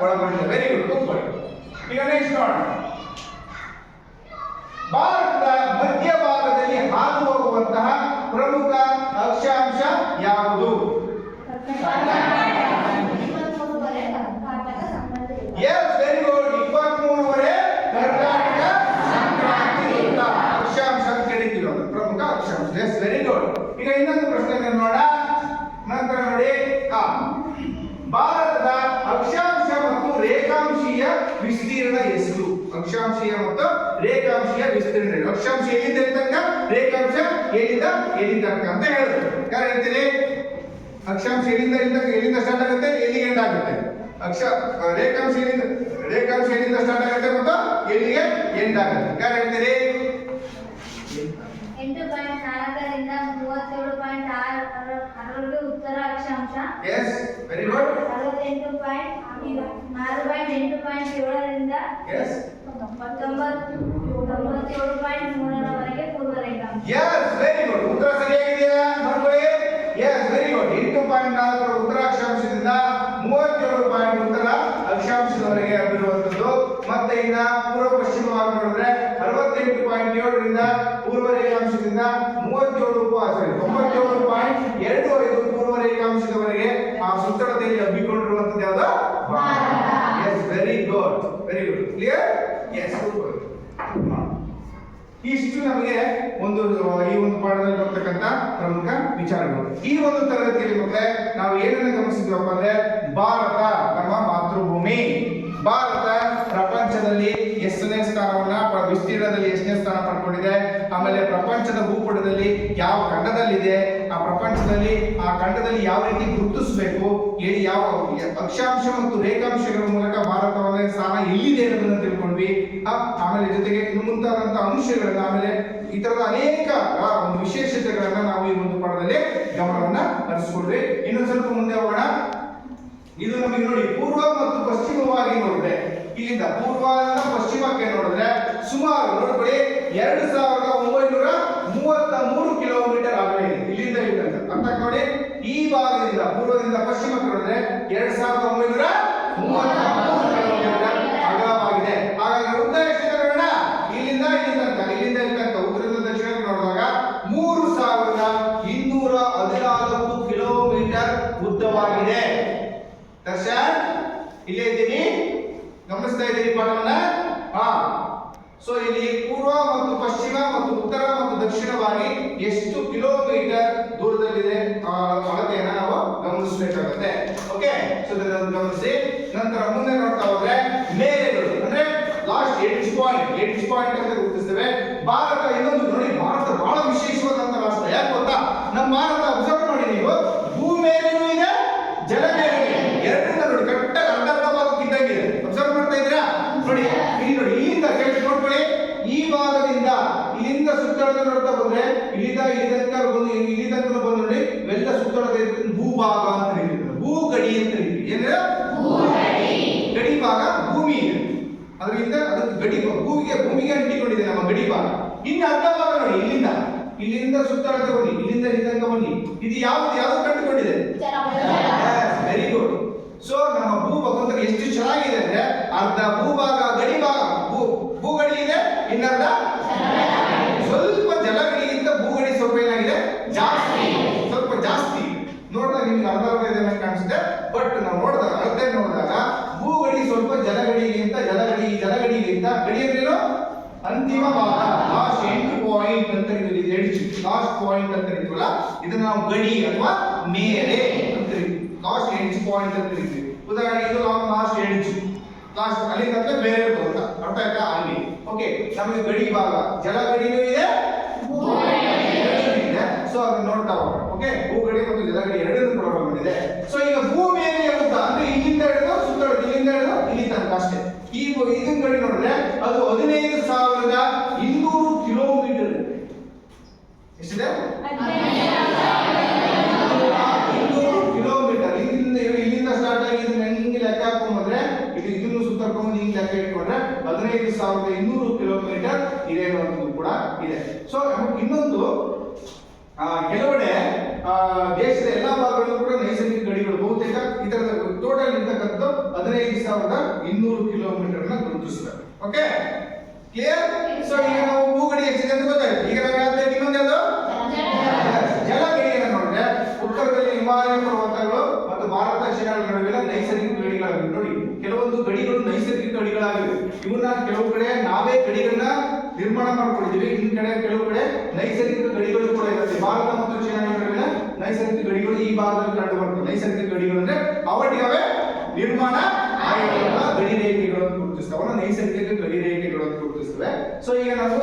ಒಳಗೊಂಡಿದೆ. ವೆರಿ ಗುಡ್, ಕೂತ್ಕೊಳ್ಳಿ. ಈಗ ನೆಕ್ಸ್ಟ್ ನೋಡೋಣ. ಭಾರತದ ಮಧ್ಯಭಾಗದಲ್ಲಿ ಹಾದು ಹೋಗುವಂತಹ ಪ್ರಮುಖ ಅಕ್ಷಾಂಶ ಯಾವುದು? Yes, very good. 23 ಕರ್ನಾಟಕ ಸಂಕ್ರಾಂತಿ ವೃತ್ತ ಅಕ್ಷಾಂಶ ಅಂತ ಕರೀತೀವಿ, ಅದು ಪ್ರಮುಖ ಅಕ್ಷಾಂಶ. S, very good. ಈಗ ಇನ್ನೊಂದು ಪ್ರಶ್ನೆ ನೋಡೋಣ. ನಂತರ ನೋಡಿ, ಭಾರತದ ಅಕ್ಷಾಂಶ ಮತ್ತು ರೇಖಾಂಶೀಯ ವಿಸ್ತೀರ್ಣ ಎಷ್ಟು? ಅಕ್ಷಾಂಶೀಯ ಮತ್ತು ರೇಖಾಂಶೀಯ ವಿಸ್ತೀರ್ಣ. ಅಕ್ಷಾಂಶ ಎಲ್ಲಿಂದ ತನಕ, ರೇಖಾಂಶ ಎಲ್ಲಿಂದ ತನಕ ಅಂತ ಹೇಳಿದ್ರು. ಯಾರು ಹೇಳ್ತೀರಿ? ಅಕ್ಷಾಂಶ ಎಲ್ಲಿಂದ ಸ್ಟಾರ್ಟ್ ಆಗುತ್ತೆ, ಎಲ್ಲಿಗೆ ಎಂಡ್ ಆಗುತ್ತೆ? ರೇಖಾಂಶ ಎಲ್ಲಿಂದ ಸ್ಟಾರ್ಟ್ ಆಗುತ್ತೆ ಮತ್ತು ಎಲ್ಲಿಗೆ ಎಂಡ್ ಆಗುತ್ತೆ? ಯಾರು ಹೇಳ್ತೀರಿ? 8.4 ರಿಂದ 37.6 ಉತ್ತರ ಅಕ್ಷಾಂಶ. S, very good. 4.8.7 ರಿಂದ ಎಸ್ 97.3 ರವರೆಗೆ ಪೂರ್ವ ರೇಖಾಂಶ. S, very good. ಉತ್ತರ ಸರಿಯಾಗಿದೆಯಾ ನೋಡ್ಕೊಳ್ಳಿ. S, very good. 8.4 ಉತ್ತರ ಅಕ್ಷಾಂಶದಿಂದ 37 ಉತ್ತರ ಅಕ್ಷಾಂಶದವರೆಗೆ ಹಬ್ಬಿರುವಂತದ್ದು. ಮತ್ತೆ ಇನ್ನ ಪೂರ್ವ ಪಶ್ಚಿಮವಾಗಿ ನೋಡಿದ್ರೆ 68.7 ರಿಂದ ಪೂರ್ವ ರೇಖಾಂಶದಿಂದ 97.25 ಪೂರ್ವ ರೇಖಾಂಶದವರೆಗೆ ಆ ಸುತ್ತಳತೆಯಲ್ಲಿ ಹಬ್ಬಿಕೊಂಡಿರುವಂತದ್ದು ಯಾವುದು? Bharat. Yes, very good, very good. Clear? Yes, ಇಷ್ಟು ನಮಗೆ ಈ ಒಂದು ಪಾಠದಲ್ಲಿ ಬರ್ತಕ್ಕಂಥ ಪ್ರಮುಖ ವಿಚಾರಗಳು. ಈ ಒಂದು ತರಗತಿಯಲ್ಲಿ ಮಕ್ಕಳೇ ನಾವು ಏನನ್ನ ಗಮನಿಸಿದ್ವಪ್ಪ ಅಂದ್ರೆ, ಭಾರತ ನಮ್ಮ ಮಾತೃಭೂಮಿ. ಭಾರತ ಪ್ರಪಂಚದಲ್ಲಿ ಎಷ್ಟನೇ ಸ್ಥಾನವನ್ನ, ವಿಸ್ತೀರ್ಣದಲ್ಲಿ ಎಷ್ಟನೇ ಸ್ಥಾನ ಪಡ್ಕೊಂಡಿದೆ, ಆಮೇಲೆ ಪ್ರಪಂಚದ ಭೂಪಟದಲ್ಲಿ ಯಾವ ಖಂಡದಲ್ಲಿದೆ, ಆ ಪ್ರಪಂಚದಲ್ಲಿ ಆ ಖಂಡದಲ್ಲಿ ಯಾವ ರೀತಿ ಗುರುತಿಸಬೇಕು, ಯಾವ ಅಕ್ಷಾಂಶ ಮತ್ತು ರೇಖಾಂಶಗಳ ಮೂಲಕ ಭಾರತವನ್ನ ಸ್ಥಾನ ಎಲ್ಲಿದೆ ಅನ್ನೋದನ್ನ ತಿಳ್ಕೊಂಡ್ವಿ. ಆಮೇಲೆ ಜೊತೆಗೆ ಇನ್ನು ಮುಂತಾದಂತ ಅಂಶಗಳನ್ನ, ಆಮೇಲೆ ಈ ತರದ ಅನೇಕ ಒಂದು ವಿಶೇಷತೆಗಳನ್ನ ನಾವು ಈ ಒಂದು ಪಾಠದಲ್ಲಿ ಗಮನವನ್ನ ಹರಿಸ್ಕೊಂಡ್ವಿ. ಇನ್ನೊಂದು ಸ್ವಲ್ಪ ಮುಂದೆ ಹೋಗೋಣ. ಇದು ನಮಗೆ ನೋಡಿ, ಪೂರ್ವ ಮತ್ತು ಪಶ್ಚಿಮವಾಗಿ ನೋಡಿದ್ರೆ, ಇಲ್ಲಿಂದ ಪೂರ್ವದಿಂದ ಪಶ್ಚಿಮಕ್ಕೆ ನೋಡಿದ್ರೆ ಸುಮಾರು ನೋಡ್ಕೊಳ್ಳಿ 2933 ಕಿಲೋಮೀಟರ್ ಆಗಲೇ ಇದೆ. ಇಲ್ಲಿಂದ ಇಲ್ಲಿಂದ ಅರ್ಥ ನೋಡಿ. ಈ ಭಾಗದಿಂದ ಪೂರ್ವದಿಂದ ಪಶ್ಚಿಮಕ್ಕೆ ನೋಡಿದ್ರೆ 2933 ಕಿಲೋಮೀಟರ್ ಅಗಲವಾಗಿದೆ. ಹಾಗಾಗಿ ಉದ್ದ ಎಷ್ಟು ನೋಡೋಣ? ಇಲ್ಲಿಂದ ಇಲ್ಲಿ ತನಕ ಉತ್ತರದಿಂದ ದಕ್ಷಿಣಕ್ಕೆ ನೋಡಿದಾಗ 3214 ಕಿಲೋಮೀಟರ್ ಉದ್ದವಾಗಿದೆ. ದರ್ಶನ್, ಇಲ್ಲೇ ಇದ್ದೀನಿ, ಗಮನಿಸ್ತಾ ಇದ್ದೀನಿ ಪಾಠವನ್ನ. ಸೊ ಇಲ್ಲಿ ಪೂರ್ವ ಮತ್ತು ಪಶ್ಚಿಮ ಮತ್ತು ಉತ್ತರ ಮತ್ತು ದಕ್ಷಿಣವಾಗಿ ಎಷ್ಟು ಕಿಲೋಮೀಟರ್ ದೂರದಲ್ಲಿದೆ ಅಳತೆಯನ್ನ ನಾವು ಗಮನಿಸಬೇಕಾಗುತ್ತೆ. ಓಕೆ, ಸೊ ಇದನ್ನು ಗಮನಿಸಿ. ನಂತರ ಮುಂದೆ ನೋಡ್ತಾ ಹೋದ್ರೆ ಮೇರೆಗಳು ಅಂದ್ರೆ ಲಾಸ್ಟ್ ಎಡ್ಜ್ ಪಾಯಿಂಟ್ ಅಂತ ಗುರುತಿಸ್ತೇವೆ. ಭಾರತ ಇನ್ನೊಂದು ನೋಡಿ, ಭಾರತ ಬಹಳ ವಿಶೇಷವಾದಂತ ರಾಷ್ಟ್ರ. ಯಾಕೆ ಗೊತ್ತಾ? ನಮ್ಮ ಭಾರತ ಅಬ್ಸರ್ವ್ ಮಾಡಿ ನೀವು, ಭೂಮಿ ಮೇಲೇನೂ ಇದೆ, ಜಲ ಮೇಲೂ ಇದೆ. ಎರಡರಿಂದ ನೋಡಿ ಕರೆಕ್ಟಾಗಿ ಅರ್ಧ ಭಾಗಕ್ಕಿದ್ದಂಗಿದೆ. ಅಬ್ಸರ್ವ್ ಮಾಡ್ತಾ ಇದ್ದೀರಾ? ನೋಡಿ, ಇಲ್ಲಿ ನೋಡಿ, ಇಲ್ಲಿಂದ ಕೆಳಗೆ ನೋಡ್ಕೊಳ್ಳಿ. ಈ ಭಾಗದಿಂದ ಇಲ್ಲಿಂದ ಸುತ್ತಳತೆ ನೋಡ್ತಾ ಬಂದ್ರೆ ಇಲ್ಲಿಂದ ಇಲ್ಲಿ ತನಕ ಬಂದು ನೋಡಿ, ಇವೆಲ್ಲ ಸುತ್ತಳತೆ ಭೂಭಾಗ ಅಂತ ಕರೀತೀವಿ, ಭೂಗಡಿ ಅಂತ ಕರೀತೀವಿ. ಏನಿದೆ? ಗಡಿ ಭಾಗ ಭೂಮಿ ಇದೆ, ಅದರಿಂದ ಅದಕ್ಕೆ ಗಡಿ ಭೂಮಿಗೆ ಅಂಟಿಕೊಂಡಿದೆ ನಮ್ಮ ಗಡಿ ಭಾಗ. ಇನ್ನು ಅರ್ಧ ಭಾಗ ನೋಡಿ, ಇಲ್ಲಿಂದ ಸುತ್ತಳತೆ ಬನ್ನಿ, ಇಲ್ಲಿಂದ ಇಲ್ಲಿ ತನಕ ಬನ್ನಿ. ಇದು ಯಾವ್ದು ಕಂಡುಕೊಂಡಿದೆ? Very good. ಸೊ ನಮ್ಮ ಭೂಭಾಗ ಎಷ್ಟು ಚೆನ್ನಾಗಿದೆ ಅಂದ್ರೆ, ಅರ್ಧ ಭೂಭಾಗ ಗಡಿ ಭಾಗ ಭೂಗಡಿ ಇದೆ, ಇನ್ನರ್ಧ ಸ್ವಲ್ಪ ಜಲಗಡಿಗಿಂತ ಭೂಗಡಿ ಸ್ವಲ್ಪ ಏನಾಗಿದೆ, ಸ್ವಲ್ಪ ಜಾಸ್ತಿ. ನೋಡಿದಾಗ ನಿಮ್ಗೆ ಅರ್ಧ ಇದೆ ಕಾಣಿಸುತ್ತೆ, ಬಟ್ ನಾವು ಅಳತೆ ನೋಡಿದಾಗ ಭೂಗಡಿ ಸ್ವಲ್ಪ ಜಲಗಡಿಗಿಂತ ಗಡಿ ಅಂದ್ರೇನು? ಅಂತಿಮ ಭಾಗ, ಲಾಸ್ಟ್ ಎಂಡ್ ಪಾಯಿಂಟ್ ಅಂತ ಕರೀತೀವಿ. ಲಾಸ್ಟ್ ಪಾಯಿಂಟ್ ಅಂತ ಕರೀತೀವಲ್ಲ, ಇದನ್ನ ನಾವು ಗಡಿ ಅಥವಾ ಮೇರೆ ಅಂತ ಕರೀತೀವಿ. ಲಾಸ್ಟ್ ಎಂಡ್ ಪಾಯಿಂಟ್ ಅಂತ ಕರೀತೀವಿ. ಉದಾಹರಣೆಗೆ ಇದು ಲಾಸ್ಟ್ ಎಂಡ್, ಲಾಸ್ಟ್ ಅಲ್ಲಿಂದ ಬೇರೆ ಬರುತ್ತೆ. ಅರ್ಥ ಆಯ್ತಾ? ಅಲ್ಲಿ ಓಕೆ, ನಮಗೆ ಗಡಿ ಭಾಗ ಜಲಗಡಿನೂ ಇದೆ, ಸೊ ಅದನ್ನ ನೋಡ್ತಾ ಹೋಗೋಣ. ಓಕೆ, ಭೂಗಡಿ ಮತ್ತು ಜಲಗಡಿ ಎರಡನ್ನೂ ಪ್ರಾಬ್ಲಮ್ ಇದೆ. ಸೊ ಈಗ ಭೂಮಿ ಏನಿದೆ ಗೊತ್ತಾ ಅಂದ್ರೆ, ಇಲ್ಲಿಂದ ಹಿಡಿದು ಸುತ್ತಳತೆ, ಇಲ್ಲಿಂದ ಹಿಡಿದು ಇಲ್ಲಿ ತನಕ ಅಷ್ಟೇ. ಈ ಇದನ್ನ ಗಡಿ ನೋಡಿದ್ರೆ ಅದು 15,200 ಕಿಲೋಮೀಟರ್. ಎಷ್ಟಿದೆ? 200 ಕಿಲೋಮೀಟರ್. ಇಲ್ಲಿಂದ ಸ್ಟಾರ್ಟ್ ಆಗಿ ಇದನ್ನ ಹೆಂಗೆ ಲೆಕ್ಕ ಹಾಕೊಂಡ್ರೆ, ಇದನ್ನು ಸುತ್ತರ್ಕೊಂಡು ಹಿಂಗೆ ಲೆಕ್ಕ ಇಟ್ಕೊಂಡ್ರೆ 15,200 ಕಿಲೋಮೀಟರ್ ಇದೆ ಅನ್ನೋದು ಕೂಡ ಇದೆ. ಸೊ ಇನ್ನೊಂದು, ಕೆಲವೆಡೆ ದೇಶದ ಎಲ್ಲಾ ಭಾಗಗಳಲ್ಲೂ ಕೂಡ ನೈಸರ್ಗಿಕ ಗಡಿಗಳು ಬಹುತೇಕ ಈ ತರದ ಟೋಟಲ್ ಇರ್ತಕ್ಕಂಥ 15,200 ಕಿಲೋಮೀಟರ್ ಗುರುತಿಸ್ತಾರೆ. Okay, clear? ಸೊ ಈಗ ನಾವು ಭೂಗಡಿ ಎಷ್ಟಿದೆ ಅಂತ ಗೊತ್ತಾಯ್ತು. ಈಗ ನಾವು ಯಾವ್ದು ಇನ್ನೊಂದು ಯಾವುದು ಜಲಗಡಿಯನ್ನು ನೋಡಿದ್ರೆ ಉತ್ತರದಲ್ಲಿ ಹಿಮಾಲಯ ಪರ್ವತಗಳು ಮತ್ತು ಭಾರತ ಚೀನಾಗಳ ನಡುವಿನ ನೈಸರ್ಗಿಕ ಗಡಿಗಳಾಗಿವೆ. ನೋಡಿ, ಕೆಲವೊಂದು ಗಡಿಗಳು ನೈಸರ್ಗಿಕ ಗಡಿಗಳಾಗಿವೆ. ಇವನ್ನ ಕೆಲವು ಕಡೆ ನಾವೇ ಗಡಿಗಳನ್ನ ನಿರ್ಮಾಣ ಮಾಡ್ಕೊಂಡಿದ್ದೀವಿ, ಇನ್ನು ಕಡೆ ಕೆಲವು ಕಡೆ ನೈಸರ್ಗಿಕ ಗಡಿಗಳು ಕೂಡ ಇರುತ್ತೆ. ಭಾರತ ಮತ್ತು ಚೀನಾಗಳ ನಡುವಿನ ನೈಸರ್ಗಿಕ ಗಡಿಗಳು ಈ ಭಾಗದಲ್ಲಿ ಕಂಡು ಬರ್ತವೆ. ನೈಸರ್ಗಿಕ ಗಡಿಗಳು ಅಂದ್ರೆ ಅವಟ್ಟಿಗೆ ನಿರ್ಮಾಣ ಆಗಿರುವ ಗಡಿ ರೇಖೆಗಳನ್ನು ಗುರುತಿಸ್ತವೆ, ನೈಸರ್ಗಿಕ ಗಡಿ ರೇಖೆಗಳನ್ನು ಗುರುತಿಸ್ತವೆ. ಸೊ ಈಗ ನಾವು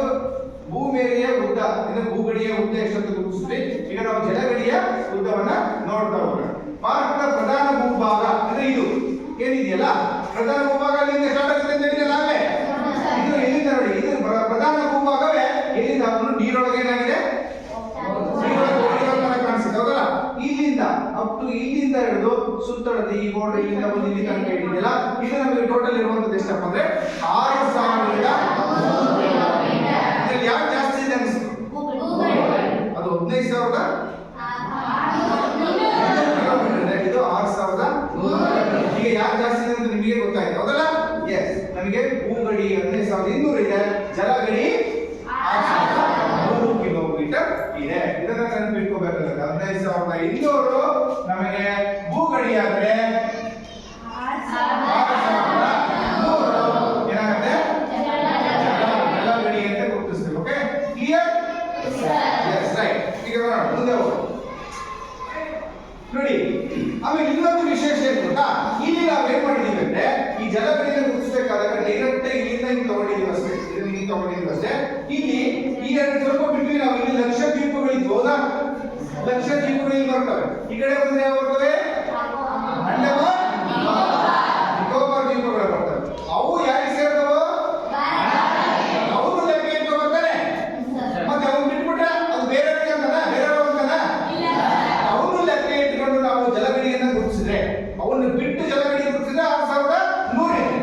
ಭೂಮೇರೆಯ ಉದ್ದ ಅಂದ್ರೆ ಭೂಗಡಿಯ ಉದ್ದ ಎಷ್ಟಂತ ಗುರುತಿಸ್ತೀವಿ. ಈಗ ನಾವು ಜಲಗಡಿಯ ಉದ್ದವನ್ನ ನೋಡ್ತಾ ಹೋಗೋಣ. ಭಾರತದ ಪ್ರಧಾನ ಭೂಭಾಗ ಅಂದ್ರೆ ಇದು ಏನಿದೆಯಲ್ಲ, ಪ್ರಧಾನ ಭೂಭಾಗ ಅಲ್ಲಿಂದ ಸ್ಟಾರ್ಟ್ ಆಗುತ್ತೆ ಅಂತ ಹೇಳಿದ್ರೆ ನಾವೇ ಇದು ಎಲ್ಲಿಂದ ನೋಡಿ, ಇದು ಪ್ರಧಾನ ಭೂಭಾಗವೇ ಎಲ್ಲಿಂದ ಅವನು ನೀರೊಳಗೆ ಏನಾಗಿದೆ, ಕಾಣಿಸುತ್ತೆ ಹೌದಲ್ಲ. ಇಲ್ಲಿಂದ ಅಪ್ ಟು ಇಲ್ಲಿಂದ ಹಿಡಿದು ಸುತ್ತಳತೆ ಈ ಬೋರ್ಡರ್ ಇಲ್ಲಿಂದ ಒಂದು ಇಲ್ಲಿ ತನಕ ಇದೆಯಲ್ಲ, ಇದು ನಮಗೆ ಟೋಟಲ್ ಇರುವಂತದ್ದು ಎಷ್ಟಪ್ಪ ಅಂದ್ರೆ 6,000. ಇದರಲ್ಲಿ ಯಾರು ಜಾಸ್ತಿ ಇದೆ ಅನಿಸ್ತು? ಅದು 15,000 ಇದು 6,000. ಈಗ ಯಾರು ಜಾಸ್ತಿ ಇದೆ ಅಂತ ನಿಮಗೆ ಗೊತ್ತಾಯ್ತು ಹೌದಲ್ಲ. ಎಸ್, ನಮಗೆ ಭೂಗಡಿ 15,200 ಇದೆ, ಜಲಗಡಿ 6,300 ಕಿಲೋಮೀಟರ್ ಇದೆ. ಇದನ್ನ ನೆನಪಿಟ್ಕೋಬೇಕಾಗುತ್ತೆ. 15,200 ನಮಗೆ ಭೂಗಡಿ ಆದ್ರೆ 6,300 ಏನಾಗುತ್ತೆ ಜಲಗಡಿ ಅಂತ ಗುರುತಿಸ್ತೀವಿ. Okay, clear? Yes, right. ಈಗ ಮುಂದೆ ಹೋಗೋಣ. ನೋಡಿ, ಆಮೇಲೆ ಇನ್ನೊಂದು ವಿಶೇಷ ಏನು ಗೊತ್ತಾ, ಇಲ್ಲಿ ನಾವು ಏನ್ ಮಾಡಿದೀವಿ ಅಂದ್ರೆ ಈ ಜಲಗಡಿಯನ್ನು ಗುರುತಿಸಬೇಕಾದಾಗ ಡೈರೆಕ್ಟ್ ಇಲ್ಲಿಂದ ಹಿಂಗೆ ತಗೊಂಡಿದ್ದೀವಿ ಅಷ್ಟೇ, ಇದನ್ನ ಹಿಂಗೆ ತಗೊಂಡಿದ್ದೀವಿ ಅಷ್ಟೇ. ಇಲ್ಲಿ ಈ ಎರಡು ಸ್ವಲ್ಪ ಬಿಟ್ವಿ ನಾವು, ಇಲ್ಲಿ ಲಕ್ಷದ್ವೀಪಗಳಿದ್ದು ಹೌದಾ, ಲಕ್ಷದ್ವೀಪಗಳು ಬರ್ತವೆ. ಈ ಕಡೆ ಬಂದ್ರೆ ಯಾವ ಬರ್ತವೆ? ಅಂಡಮಾನ್ ನಿಕೋಬಾರ್ ದ್ವೀಪಗಳು ಬರ್ತವೆ. ಅವು ಯಾರಿಗೆ ಸೇರ್ತವೋ ಅವರು ಲೆಕ್ಕ ಇಟ್ಕೋಬೇಕಾರೆ, ಮತ್ತೆ ಅವ್ನು ಬಿಟ್ಬಿಟ್ರೆ ಅದು ಬೇರೆಯವ್ರಿಗೆ ಅಂತನಾ, ಬೇರೆಯವ್ರು ಅಂತನಾ, ಅವನು ಲೆಕ್ಕ ಇಟ್ಕೊಂಡು ನಾವು ಜಲಗಡಿಯನ್ನು ಗುರುತಿಸಿದ್ರೆ, ಅವನ್ನ ಬಿಟ್ಟು ಜಲಗಡಿ ಗುರುತಿಸಿದ್ರೆ 6,100 ಇದೆ.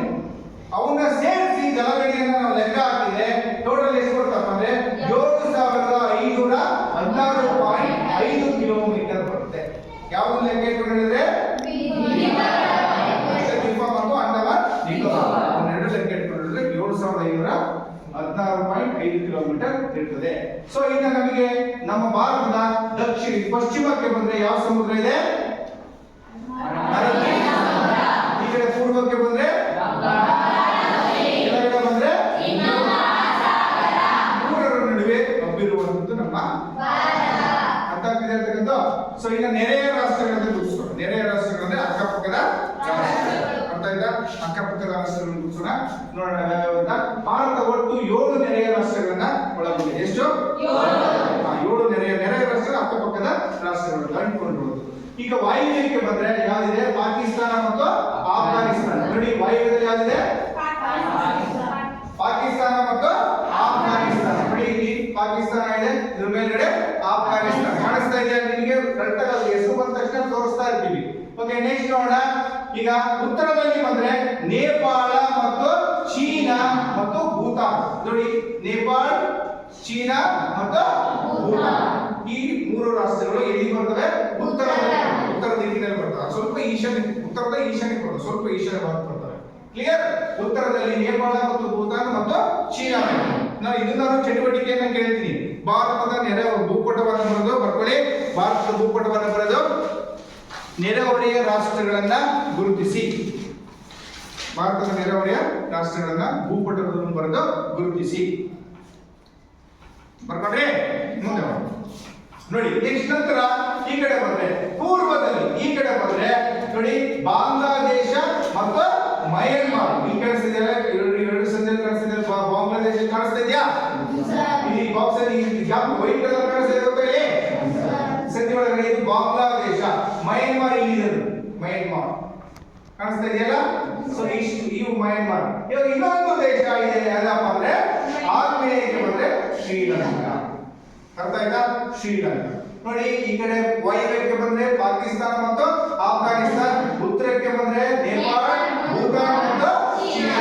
ಅವನ್ನ ಸೇರಿಸಿ ಜಲಗಡಿಯನ್ನು ನಾವು ಲೆಕ್ಕ ಹಾಕಿದ್ರೆ ಟೋಟಲ್ ಎಷ್ಟು ಬರ್ತಪ್ಪ ಅಂದ್ರೆ 7,516.5 ಕಿಲೋಮೀಟರ್ ಬರುತ್ತೆ. ಯಾವ್ದು ಲೆಕ್ಕ ಇಟ್ಕೊಂಡಿದ್ರೆ ಲಕ್ಷದ್ವೀಪ ಮತ್ತು ಅಂಡಮಾನ್ ನಿಕೋಬಾರ್ ಎರಡು ಲೆಕ್ಕ ಇಟ್ಕೊಂಡಿದ್ರೆ 7,516.5 ಕಿಲೋಮೀಟರ್ ಇರ್ತದೆ. ಸೊ ಈಗ ನಮಗೆ ನಮ್ಮ ಭಾರತದ ಪಶ್ಚಿಮಕ್ಕೆ ಬಂದ್ರೆ ಯಾವ ಸಮುದ್ರ ಇದೆ? ಈ ಕಡೆ ಪೂರ್ವಕ್ಕೆ ಬಂದ್ರೆ ಕೆಳಗಡೆ ಬಂದ್ರೆ ಮೂರರ ನಡುವೆ ಹಬ್ಬಿರುವಂತದ್ದು ನಮ್ಮ ಅರ್ಥ ಆಗ್ತಿದೆ ಅಂತಕ್ಕಂಥ. ಸೊ ಈಗ ನೆರೆಯ ರಾಷ್ಟ್ರಗಳನ್ನು ಗುರುತಿಸೋಣ. ನೆರೆಯ ರಾಷ್ಟ್ರಗಳಂದ್ರೆ ಅಕ್ಕಪಕ್ಕದ ರಾಷ್ಟ್ರಗಳು. ಅರ್ಥ ಆಯ್ತಾ? ಅಕ್ಕಪಕ್ಕದ ರಾಷ್ಟ್ರಗಳನ್ನು ಗುರುತಿಸೋಣ, ನೋಡೋಣ ಯಾವ್ಯಾವ ಅಂತ. ಭಾರತ ಒಟ್ಟು 7 ನೆರೆಯ ರಾಷ್ಟ್ರಗಳನ್ನ ಒಳಗೊಂಡಿದೆ. ಎಷ್ಟು? 7 ನೆರೆಯ ರಾಷ್ಟ್ರ, ಅಕ್ಕಪಕ್ಕದ ರಾಷ್ಟ್ರಗಳು ಅಂಟ್ಕೊಂಡಿರುವುದು. ಈಗ ವಾಯುವ್ಯಕ್ಕೆ ಬಂದ್ರೆ ಯಾವ್ದಿದೆ? ಪಾಕಿಸ್ತಾನ ಮತ್ತು ಆಫ್ಘಾನಿಸ್ತಾನ. ನೋಡಿ, ವಾಯುವ್ಯದಲ್ಲಿ ಯಾವ್ದಿದೆ? ಪಾಕಿಸ್ತಾನ ಮತ್ತು ಆಫ್ಘಾನಿಸ್ತಾನ. ನೋಡಿ, ಇಲ್ಲಿ ಪಾಕಿಸ್ತಾನ ಇದೆ, ಇದ್ರ ಮೇಲ್ಗಡೆ ಆಫ್ಘಾನಿಸ್ತಾನ ಕಾಣಿಸ್ತಾ ಇದೆ ನಿಮಗೆ. ಕರೆಕ್ಟ್ ಆಗಿ ಹೆಸರು ಬಂದ ತಕ್ಷಣ ತೋರಿಸ್ತಾ ಇರ್ತೀವಿ. ಓಕೆ, ನೆಕ್ಸ್ಟ್ ನೋಡೋಣ. ಈಗ ಉತ್ತರದಲ್ಲಿ ಬಂದ್ರೆ ನೇಪಾಳ ಮತ್ತು ಚೀನಾ ಮತ್ತು ಭೂತಾನ್. ನೋಡಿ, ನೇಪಾಳ, ಚೀನಾ ಮತ್ತು ಭೂತಾನ್ ಈ 3 ರಾಷ್ಟ್ರಗಳು ಎಲ್ಲಿ ಬರ್ತವೆ? ಉತ್ತರ ದಿಕ್ಕಿನಲ್ಲಿ ಬರ್ತವೆ. ಸ್ವಲ್ಪ ಉತ್ತರದ ಈಶಾನ್ಯ ಬರ್ತವೆ, ಸ್ವಲ್ಪ ಈಶಾನ್ಯ ಭಾಗ ಬರ್ತವೆ. ಕ್ಲಿಯರ್? ಉತ್ತರದಲ್ಲಿ ನೇಪಾಳ ಮತ್ತು ಭೂತಾನ್ ಮತ್ತು ಚೀನಾ. ನಾನು ಇದನ್ನ ಚಟುವಟಿಕೆಯನ್ನ ಕೇಳ್ತೀನಿ. ಭಾರತದ ನೆರೆ ಭೂಪಟವನ್ನು ಬರೆದು ಬರ್ಕೊಳ್ಳಿ. ಭಾರತದ ಭೂಪಟವನ್ನು ಬರೆದು ನೆರೆಹೊರೆಯ ರಾಷ್ಟ್ರಗಳನ್ನ ಗುರುತಿಸಿ. ಭಾರತದ ನೆರೆಹೊರೆಯ ರಾಷ್ಟ್ರಗಳನ್ನ ಭೂಪಟವನ್ನು ಬರೆದು ಗುರುತಿಸಿ. ಬರ್ಕೊಂಡ್ರೆ ಮುಂದೆ ನೋಡಿ. ನೆಕ್ಸ್ಟ್ ನಂತರ ಈ ಕಡೆ ಬಂದ್ರೆ ಪೂರ್ವದಲ್ಲಿ ಈ ಕಡೆ ಬಂದ್ರೆ ನೋಡಿ ಬಾಂಗ್ಲಾದೇಶ ಮತ್ತು ಮಯನ್ಮಾರ್. ಈ ಕಾಣಿಸ್ತಿದೆ, ಎರಡು ಸಂಖ್ಯೆ ಕಾಣಿಸ್ತಿದೆ. ಬಾಂಗ್ಲಾದೇಶ ಕಾಣಿಸ್ತಾ ಇದೆಯಾ? ಈ ಬಾಕ್ಸ್ ಅಲ್ಲಿ ಗ್ಯಾಪ್ ವೈಟ್ ಕಲರ್ ಕಾಣಿಸ್ತಾ ಇದೆ. ಸಂಖ್ಯೆ ಒಳಗಡೆ ಇದು ಬಾಂಗ್ಲಾದೇಶ. ಮಯನ್ಮಾರ್ ಇಲ್ಲಿದೆ, ಮಯನ್ಮಾರ್ ಕಾಣಿಸ್ತಾ ಇದೆಯಲ್ಲ. ಸೊ ಇವು ಮಯನ್ಮಾರ್. ಇವಾಗ ಇನ್ನೊಂದು ದೇಶ ಇದೆ ಯಾವ್ದಪ್ಪ ಅಂದ್ರೆ ಆಗ್ನೇಯಕ್ಕೆ ಬಂದ್ರೆ ಶ್ರೀಲಂಕಾ. ಅರ್ಥ ಆಯ್ತಾ? ಶ್ರೀಲಂಕಾ. ನೋಡಿ, ಈ ಕಡೆ ವಾಯುವ್ಯಕ್ಕೆ ಬಂದ್ರೆ ಪಾಕಿಸ್ತಾನ ಮತ್ತು ಆಫ್ಘಾನಿಸ್ತಾನ, ಉತ್ತರಕ್ಕೆ ಬಂದ್ರೆ ನೇಪಾಳ, ಭೂತಾನ್ ಮತ್ತು ಚೀನಾ,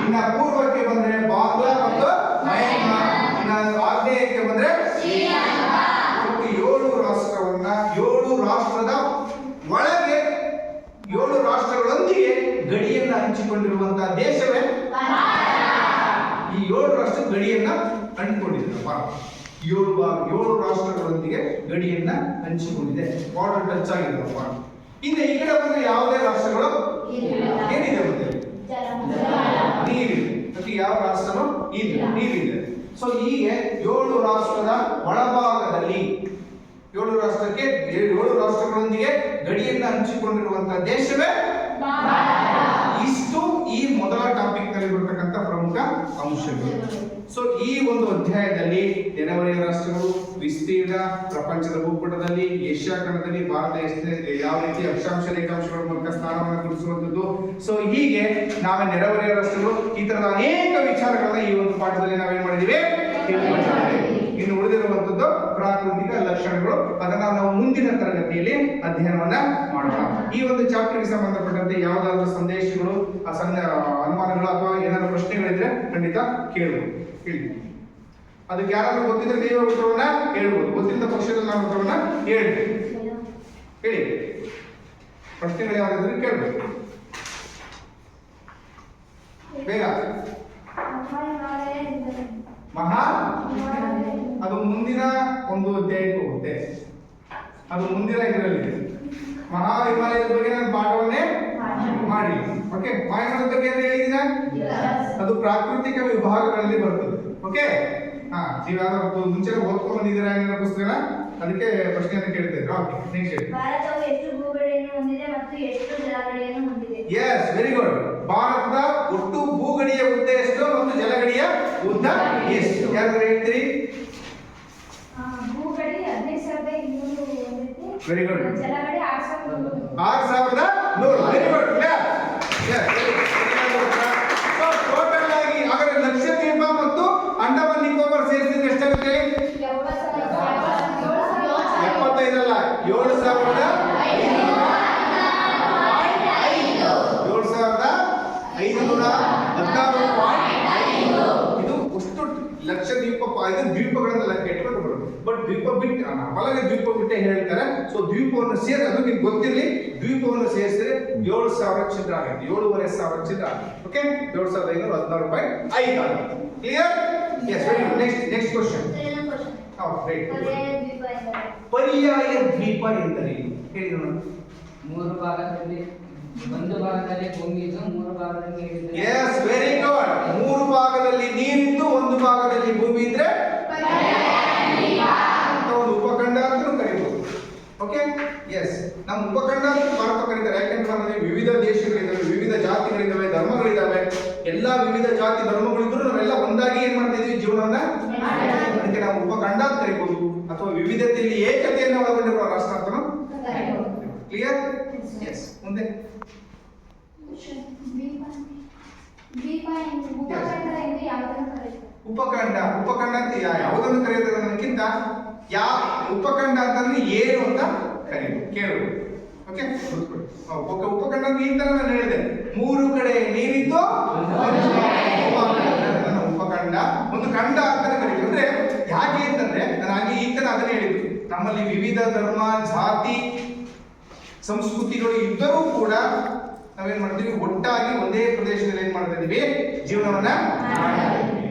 ಇನ್ನ ಪೂರ್ವಕ್ಕೆ ಬಂದ್ರೆ ಬಾಂಗ್ಲಾ ಮತ್ತು ಮಯನ್ಮಾರ್, ಇನ್ನ ಆಗ್ನೇಯಕ್ಕೆ ಬಂದ್ರೆ ಶ್ರೀಲಂಕಾ. ಒಟ್ಟು 7 ರಾಷ್ಟ್ರವನ್ನ 7 ರಾಷ್ಟ್ರದ ಒಳಗೆ 7 ರಾಷ್ಟ್ರಗಳೊಂದಿಗೆ ಗಡಿಯನ್ನ ಹಂಚಿಕೊಂಡಿರುವಂತಹ ದೇಶವೇ ಈ 7 ರಾಷ್ಟ್ರ ಗಡಿಯನ್ನ ಹಂಚಿಕೊಂಡಿದೆ ಭಾರತ. 7 ರಾಷ್ಟ್ರಗಳೊಂದಿಗೆ ಗಡಿಯನ್ನ ಹಂಚಿಕೊಂಡಿದೆ, ಬಾರ್ಡರ್ ಟಚ್ ಆಗಿದೆ ಭಾರತ. ಇನ್ನು ಈ ಕಡೆ ಬಂದ್ರೆ ಯಾವುದೇ ರಾಷ್ಟ್ರಗಳು ಏನಿದೆ ಮತ್ತೆ ನೀರಿದೆ. ಮತ್ತೆ ಯಾವ ರಾಷ್ಟ್ರನೂ ಇಲ್ಲ, ನೀರಿದೆ. ಸೊ ಹೀಗೆ 7 ರಾಷ್ಟ್ರದ ಒಳಭಾಗದಲ್ಲಿ 7 ರಾಷ್ಟ್ರಕ್ಕೆ 7 ರಾಷ್ಟ್ರಗಳೊಂದಿಗೆ ಗಡಿಯನ್ನ ಹಂಚಿಕೊಂಡಿರುವಂತಹ ದೇಶವೇ ಇಷ್ಟು ಈ ಮೊದಲ ಟಾಪಿಕ್ ನಲ್ಲಿ ಬರ್ತಕ್ಕಂಥ ಪ್ರಮುಖ ಅಂಶಗಳು. ಸೊ ಈ ಒಂದು ಅಧ್ಯಾಯದಲ್ಲಿ ನೆರೆಹೊರೆಯ ರಾಷ್ಟ್ರಗಳು, ವಿಸ್ತೀರ್ಣ, ಪ್ರಪಂಚದ ಭೂಪಟದಲ್ಲಿ, ಏಷ್ಯಾ ಖಂಡದಲ್ಲಿ ಭಾರತ ಯಾವ ರೀತಿ ಅಕ್ಷಾಂಶ ರೇಖಾಂಶಗಳ ಮೂಲಕ ಸ್ಥಾನವನ್ನು ಗುರುತಿಸುವಂಥದ್ದು. ಸೊ ಹೀಗೆ ನಾವೇ ನೆರೆಹೊರೆಯ ರಾಷ್ಟ್ರಗಳು ಈ ತರದ ಅನೇಕ ವಿಚಾರಗಳನ್ನ ಈ ಒಂದು ಪಾಠದಲ್ಲಿ ನಾವೇನ್ ಮಾಡಿದೀವಿ, ಇನ್ನು ಉಳಿದಿರುವಂತದ್ದು ಪ್ರಾಕೃತಿಕ ಲಕ್ಷಣಗಳು. ಅದನ್ನ ನಾವು ಮುಂದಿನ ತರಗತಿಯಲ್ಲಿ ಅಧ್ಯಯನವನ್ನ ಮಾಡೋಣ. ಈ ಒಂದು ಚಾಪ್ಟರ್ಗೆ ಸಂಬಂಧಪಟ್ಟಂತೆ ಯಾವುದಾದ್ರೂ ಸಂದೇಶಗಳು, ಅನುಮಾನಗಳು ಅಥವಾ ಏನಾದ್ರು ಪ್ರಶ್ನೆಗಳಿದ್ರೆ ಖಂಡಿತ ಕೇಳಬಹುದು, ಹೇಳಿ. ಅದಕ್ಕೆ ಯಾರಾದ್ರೂ ಗೊತ್ತಿದ್ರೆ ನೀವೇ ಉತ್ತರವನ್ನ ಹೇಳ್ಬೋದು, ಗೊತ್ತಿಲ್ಲದ ಪಕ್ಷದಲ್ಲಿ ನಾನು ಉತ್ತರವನ್ನ ಹೇಳ್ತೀನಿ. ಹೇಳಿ, ಪ್ರಶ್ನೆಗಳು ಯಾವ್ದಾದ್ರು ಕೇಳ್ಬೋದು ಬೇಗ. ಮಹಾ ಅದು ಮುಂದಿನ ಒಂದು ಅಧ್ಯಾಯಕ್ಕೆ ಹೋಗುತ್ತೆ, ಅದು ಮುಂದಿನ ಇದರಲ್ಲಿದೆ. ಮಹಾ ಹಿಮಾಲಯದ ಬಗ್ಗೆ ನಾನು ಪಾಠವನ್ನೇ ಮಾಡಿ. ಓಕೆ, ವಾಯುಮಂಡಲದ ಬಗ್ಗೆ ಏನು ಹೇಳಿದ್ದೀನ, ಅದು ಪ್ರಾಕೃತಿಕ ವಿಭಾಗಗಳಲ್ಲಿ ಬರ್ತದೆ. ಓಕೆ, ನೀವ್ಯಾವ್ದು ಮುಂಚೆ ಓದ್ಕೊಂಡ್ ಬಂದಿದ್ದೀರಾ ಏನಾರ ಪುಸ್ತಕನ, ಅದಕ್ಕೆ ಪ್ರಶ್ನೆಯನ್ನು ಕೇಳ್ತಾ ಇದ್ರು. ಓಕೆ, ನೆಕ್ಸ್ಟ್ ಹೇಳಿ. ಭಾರತವು ಎಷ್ಟು ಭೂಗಡಿಯನ್ನು ಹೊಂದಿದೆ ಮತ್ತು ಎಷ್ಟು ಜಲಗಡಿಯನ್ನು ಹೊಂದಿದೆ? Yes, very good. ಭಾರತದ ಒಟ್ಟು ಭೂಗಡಿಯ ಉದ್ದ ಎಷ್ಟು ಮತ್ತು ಜಲಗಡಿಯ ಉದ್ದ ಎಷ್ಟು? ಯಾರು ಹೇಳ್ತೀರಿ? ಭೂಗಡಿ 15,200 ಹೊಂದಿದೆ. Very good. ಜಲಗಡಿ 6,100. 6,100. Very good. ಟೋಟಲ್ ಆಗಿ ಹಾಗಾದ್ರೆ ಲಕ್ಷದ್ವೀಪ ಮತ್ತು ಅಂಡಮಾನ್ ನಿಕೋಬಾರ್ ಸೇರಿಸಿದ್ರೆ ಎಷ್ಟಾಗುತ್ತೆ? 75 ಅಲ್ಲ, 7,516. ಇದು ಅಷ್ಟು ಲಕ್ಷದ್ವೀಪ, ಇದು ದ್ವೀಪಗಳನ್ನ ಲೆಕ್ಕ ಇಟ್ಕೊಂಡು ಬರೋದು. ಬಟ್ ದ್ವೀಪ ಬಿಟ್ಟು ನಮ್ಮಲ್ಲಿ ದ್ವೀಪ ಬಿಟ್ಟೆ ಹೇಳ್ತಾರೆ. ಸೊ ದ್ವೀಪವನ್ನು ಸೇರಿ, ಅದು ನಿಮ್ಗೆ ಗೊತ್ತಿರಲಿ, ದ್ವೀಪವನ್ನು ಸೇರಿಸಿದ್ರೆ 7,000 ಚಿತ್ರ ಆಗುತ್ತೆ, 7,500 ಚಿತ್ರ ಆಗುತ್ತೆ. ಓಕೆ, 7,516 ರೂಪಾಯಿ 5 ಆಗುತ್ತೆ. Clear? Yes, very good. Next question. ಪರ್ಯಾಯ ದ್ವೀಪ ಎಂದರೆ ಹೇಳಿ ನೋಡೋಣ. 3 ಭಾಗದಲ್ಲಿ ಒಂದು ಭಾಗದಲ್ಲಿ ಭೂಮಿ ಇದ್ದು 3 ಭಾಗದಲ್ಲಿ ನೀರಿದ್ದು. S, very good. 3 ಭಾಗದಲ್ಲಿ ನೀರಿದ್ದು 1 ಭಾಗದಲ್ಲಿ ಭೂಮಿ ಇದ್ರೆ ಒಂದು ಉಪಖಂಡ ಅಂತ ಕರೀಬಹುದು. ಓಕೆ, ಎಸ್, ನಮ್ಮ ಉಪಖಂಡ ಅಂತ ಭಾರತ ಕರೀತಾರೆ. ಯಾಕೆಂದ್ರೆ ನಮ್ಮಲ್ಲಿ ವಿವಿಧ ದೇಶಗಳಿದ್ದಾವೆ, ವಿವಿಧ ಜಾತಿಗಳಿದ್ದಾವೆ, ಧರ್ಮಗಳಿದ್ದಾವೆ. ಎಲ್ಲಾ ವಿವಿಧ ಜಾತಿ ಧರ್ಮಗಳಿದ್ರು ನಾವೆಲ್ಲ ಒಂದಾಗಿ ಏನ್ ಮಾಡ್ತಾ ಇದೀವಿ, ಜೀವನವನ್ನ. ಅದಕ್ಕೆ ನಾವು ಉಪಖಂಡ ಅಂತ ಕರೀಬಹುದು, ಅಥವಾ ವಿವಿಧತೆಯಲ್ಲಿ ಏಕತೆಯನ್ನು ಒಳಗೊಂಡಿರುವ ರಾಷ್ಟ್ರ ಅಂತ. ಕ್ಲಿಯರ್? ಎಸ್, ಮುಂದೆ. ಉಪಖಂಡ ಅಂತ ಯಾವುದನ್ನು ಕರೆಯುತ್ತದೆ ಅನ್ನೋದಕ್ಕಿಂತ ಉಪಖಂಡ ಅಂತಂದ್ರೆ ಏನು ಅಂತ ಕೇಳುವುದು. ಓಕೆ, ಉಪಖಂಡ ಅಂದ್ರೆ ಈ ತರ ನಾನು ಹೇಳಿದೆ, 3 ಕಡೆ ನೀರಿದ್ದು ಉಪಖಂಡ, ಒಂದು ಖಂಡ ಅಂತ ಕರೀತೀವಿ. ಅಂದ್ರೆ ಯಾಕೆ ಅಂತಂದ್ರೆ ನಾನು ಹಾಗೆ ಈ ತರ ಅದನ್ನ ಹೇಳಿದ್ದು, ನಮ್ಮಲ್ಲಿ ವಿವಿಧ ಧರ್ಮ, ಜಾತಿ, ಸಂಸ್ಕೃತಿಗಳು ಇದ್ದರೂ ಕೂಡ ನಾವೇನ್ ಮಾಡ್ತೀವಿ, ಒಟ್ಟಾಗಿ ಒಂದೇ ಪ್ರದೇಶದಲ್ಲಿ ಏನ್ ಮಾಡ್ತಾ ಇದೀವಿ, ಜೀವನವನ್ನ ಮಾಡ್ತಾ ಇದೀವಿ.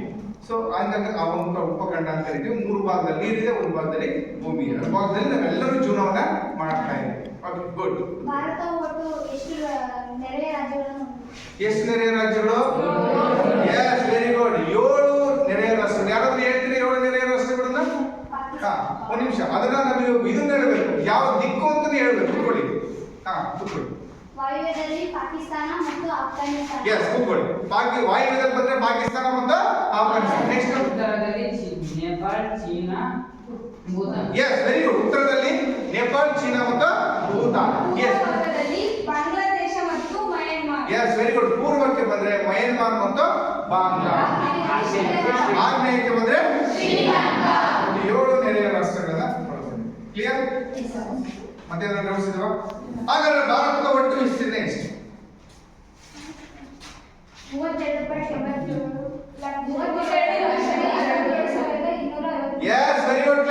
ಸೊ ಹಂಗಾಗಿ ಆ ಒಂದು ಉಪಖಂಡ ಅಂತ ಕರಿತೀವಿ. 3 ಭಾಗದಲ್ಲಿ ನೀರಿದೆ, 1 ಭಾಗದಲ್ಲಿ ಭೂಮಿ ಇದೆ. 1 ಭಾಗದಲ್ಲಿ ನಾವೆಲ್ಲರೂ ಜೀವನವನ್ನ ಮಾಡ್ತಾ ಇದ್ದೀವಿ. Okay, good. ಭಾರತವು ಒಟ್ಟು ಎಷ್ಟು ನೆರೆಯ ರಾಜ್ಯಗಳನ್ನು? ಎಷ್ಟು ನೆರೆಯ ರಾಜ್ಯಗಳು? S, very good. 7 ನೆರೆಯ ರಾಷ್ಟ್ರಗಳು. ಯಾರಾದ್ರೂ ಹೇಳ್ತೀರಿ 7 ನೆರೆಯ ರಾಷ್ಟ್ರಗಳನ್ನ? ಒಂದು ನಿಮಿಷ, ಅದನ್ನ ನಮಗೆ ಇದನ್ನ ಹೇಳ್ಬೇಕು, ಯಾವ ದಿಕ್ಕು ಅಂತ ಹೇಳ್ಬೇಕು. ಕೂತ್ಕೊಳ್ಳಿ. ಕೂತ್ಕೊಳ್ಳಿ. ವಾಯುವ್ಯದಲ್ಲಿ ಪಾಕಿಸ್ತಾನ ಮತ್ತು ಅಫ್ಘಾನಿಸ್ತಾನ. ಎಸ್, ಕೂತ್ಕೊಳ್ಳಿ. ವಾಯುವ್ಯದಲ್ಲಿ ಬಂದ್ರೆ ಪಾಕಿಸ್ತಾನ ಮತ್ತು ಅಫ್ಘಾನಿಸ್ತಾನ. ನೆಕ್ಸ್ಟ್ ಉತ್ತರದಲ್ಲಿ Nepal, China, Bhutan. Yes, very good. ಉತ್ತರದಲ್ಲಿ ನೇಪಾಳ, ಚೀನಾ ಮತ್ತು ಭೂತಾನ್. ಎಸ್, ಪೂರ್ವದಲ್ಲಿ ಬಾಂಗ್ಲಾದೇಶ ಮತ್ತು ಮಯನ್ಮಾರ್. S, very good. ಪೂರ್ವಕ್ಕೆ ಬಂದ್ರೆ ಮಯನ್ಮಾರ್ ಮತ್ತು ಬಾಂಗ್ಲಾ. ಆಗ್ನೇಯಕ್ಕೆ ಬಂದ್ರೆ ಶ್ರೀಲಂಕಾ. 7 ನೆರೆಯ ರಾಷ್ಟ್ರಗಳನ್ನ ಒಳಗೊಂಡಿದೆ. ಕ್ಲಿಯರ್? ಮತ್ತೆ ಏನಾದ್ರು ಗಮನಿಸಿದ್ವಾ? ಹಾಗಾದ್ರೆ ಭಾರತದ ಒಟ್ಟು ವಿಸ್ತೀರ್ಣ ಎಷ್ಟು? 32.87 ಎಸ್, ವೆರಿ ಗುಡ್.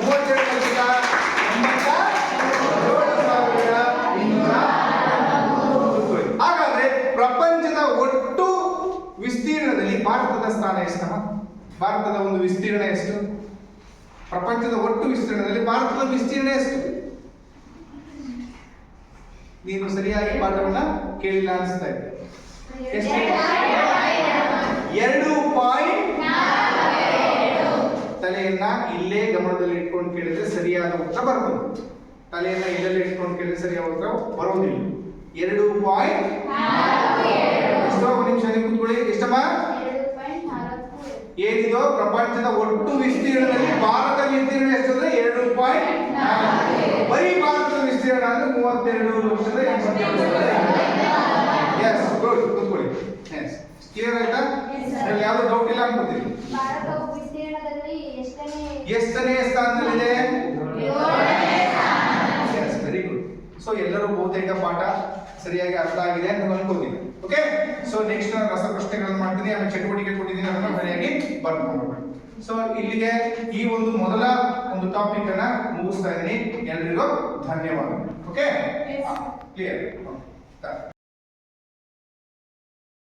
32,97,200. ಹಾಗಾದ್ರೆ ಪ್ರಪಂಚ ಭಾರತದ ಸ್ಥಾನ ಎಷ್ಟಮ್ಮ? ಭಾರತದ ಒಂದು ವಿಸ್ತೀರ್ಣ ಎಷ್ಟು? ಪ್ರಪಂಚದ ಒಟ್ಟು ವಿಸ್ತೀರ್ಣದಲ್ಲಿ ಭಾರತದ ವಿಸ್ತೀರ್ಣ ಎಷ್ಟು? ನೀನು ಸರಿಯಾಗಿ ಪಾಠವನ್ನ ಕೇಳಿಲ್ಲ ಅನಿಸ್ತಾ ಇದೆ. ಎಷ್ಟು? 2.4. ತಲೆಯನ್ನ ಇಲ್ಲೇ ಗಮನದಲ್ಲಿ ಇಟ್ಕೊಂಡು ಕೇಳಿದ್ರೆ ಸರಿಯಾದ ಉತ್ತರ ಬರ್ತದೆ. ತಲೆಯನ್ನ ಇಲ್ಲೇ ಇಟ್ಕೊಂಡು ಕೇಳಿದ್ರೆ ಸರಿಯಾದ ಉತ್ತರ ಬರೋದಿಲ್ಲ. 2.4. ಎಷ್ಟೋ ಒಂದು ನಿಮಿಷ ನೀವು ಕೂತ್ಕೊಳ್ಳಿ. ಎಷ್ಟಮ್ಮ? 2.4. ಏನಿದೋ ಪ್ರಪಂಚದ ಒಟ್ಟು ವಿಸ್ತೀರ್ಣದಲ್ಲಿ ಭಾರತ ವಿಸ್ತೀರ್ಣ ಎಷ್ಟು ಅಂದ್ರೆ 2.4. ಬರೀ ಭಾರತದ ವಿಸ್ತೀರ್ಣ ಅಂದ್ರೆ 32,87,000. Yes, good. ಕೂತ್ಕೊಳ್ಳಿ. ಎಸ್, ಕ್ಲಿಯರ್ ಆಯ್ತಾ? ಅದ್ರಲ್ಲಿ ಯಾವ್ದು ಡೌಟ್ ಇಲ್ಲ ಅನ್ಕೋತೀನಿ. ಭಾರತವು ವಿಸ್ತೀರ್ಣದಲ್ಲಿ ಎಷ್ಟನೇ ಸ್ಥಾನದಲ್ಲಿದೆ? 7ನೇ ಸ್ಥಾನ. S, very good. ಸೊ ಎಲ್ಲರೂ ಬಹುತೇಕ ಪಾಠ ಸರಿಯಾಗಿ ಅರ್ಥ ಆಗಿದೆ ಅಂತ ಅನ್ಕೋತೀನಿ. ಓಕೆ, ಸೊ ನೆಕ್ಸ್ಟ್ ನಾನು ರಸಪ್ರಶ್ನೆಗಳನ್ನು ಮಾಡ್ತೀನಿ, ಆಮೇಲೆ ಚಟುವಟಿಕೆ ಕೊಟ್ಟಿದ್ದೀನಿ, ಅದನ್ನ ಸರಿಯಾಗಿ ಬರ್ಕೊಂಡು. ಸೊ ಇಲ್ಲಿಗೆ ಈ ಒಂದು ಮೊದಲ ಒಂದು ಟಾಪಿಕ್ ಅನ್ನ ಮುಗಿಸ್ತಾ ಇದ್ದೀನಿ. ಎಲ್ರಿಗೂ ಧನ್ಯವಾದ. Okay, clear.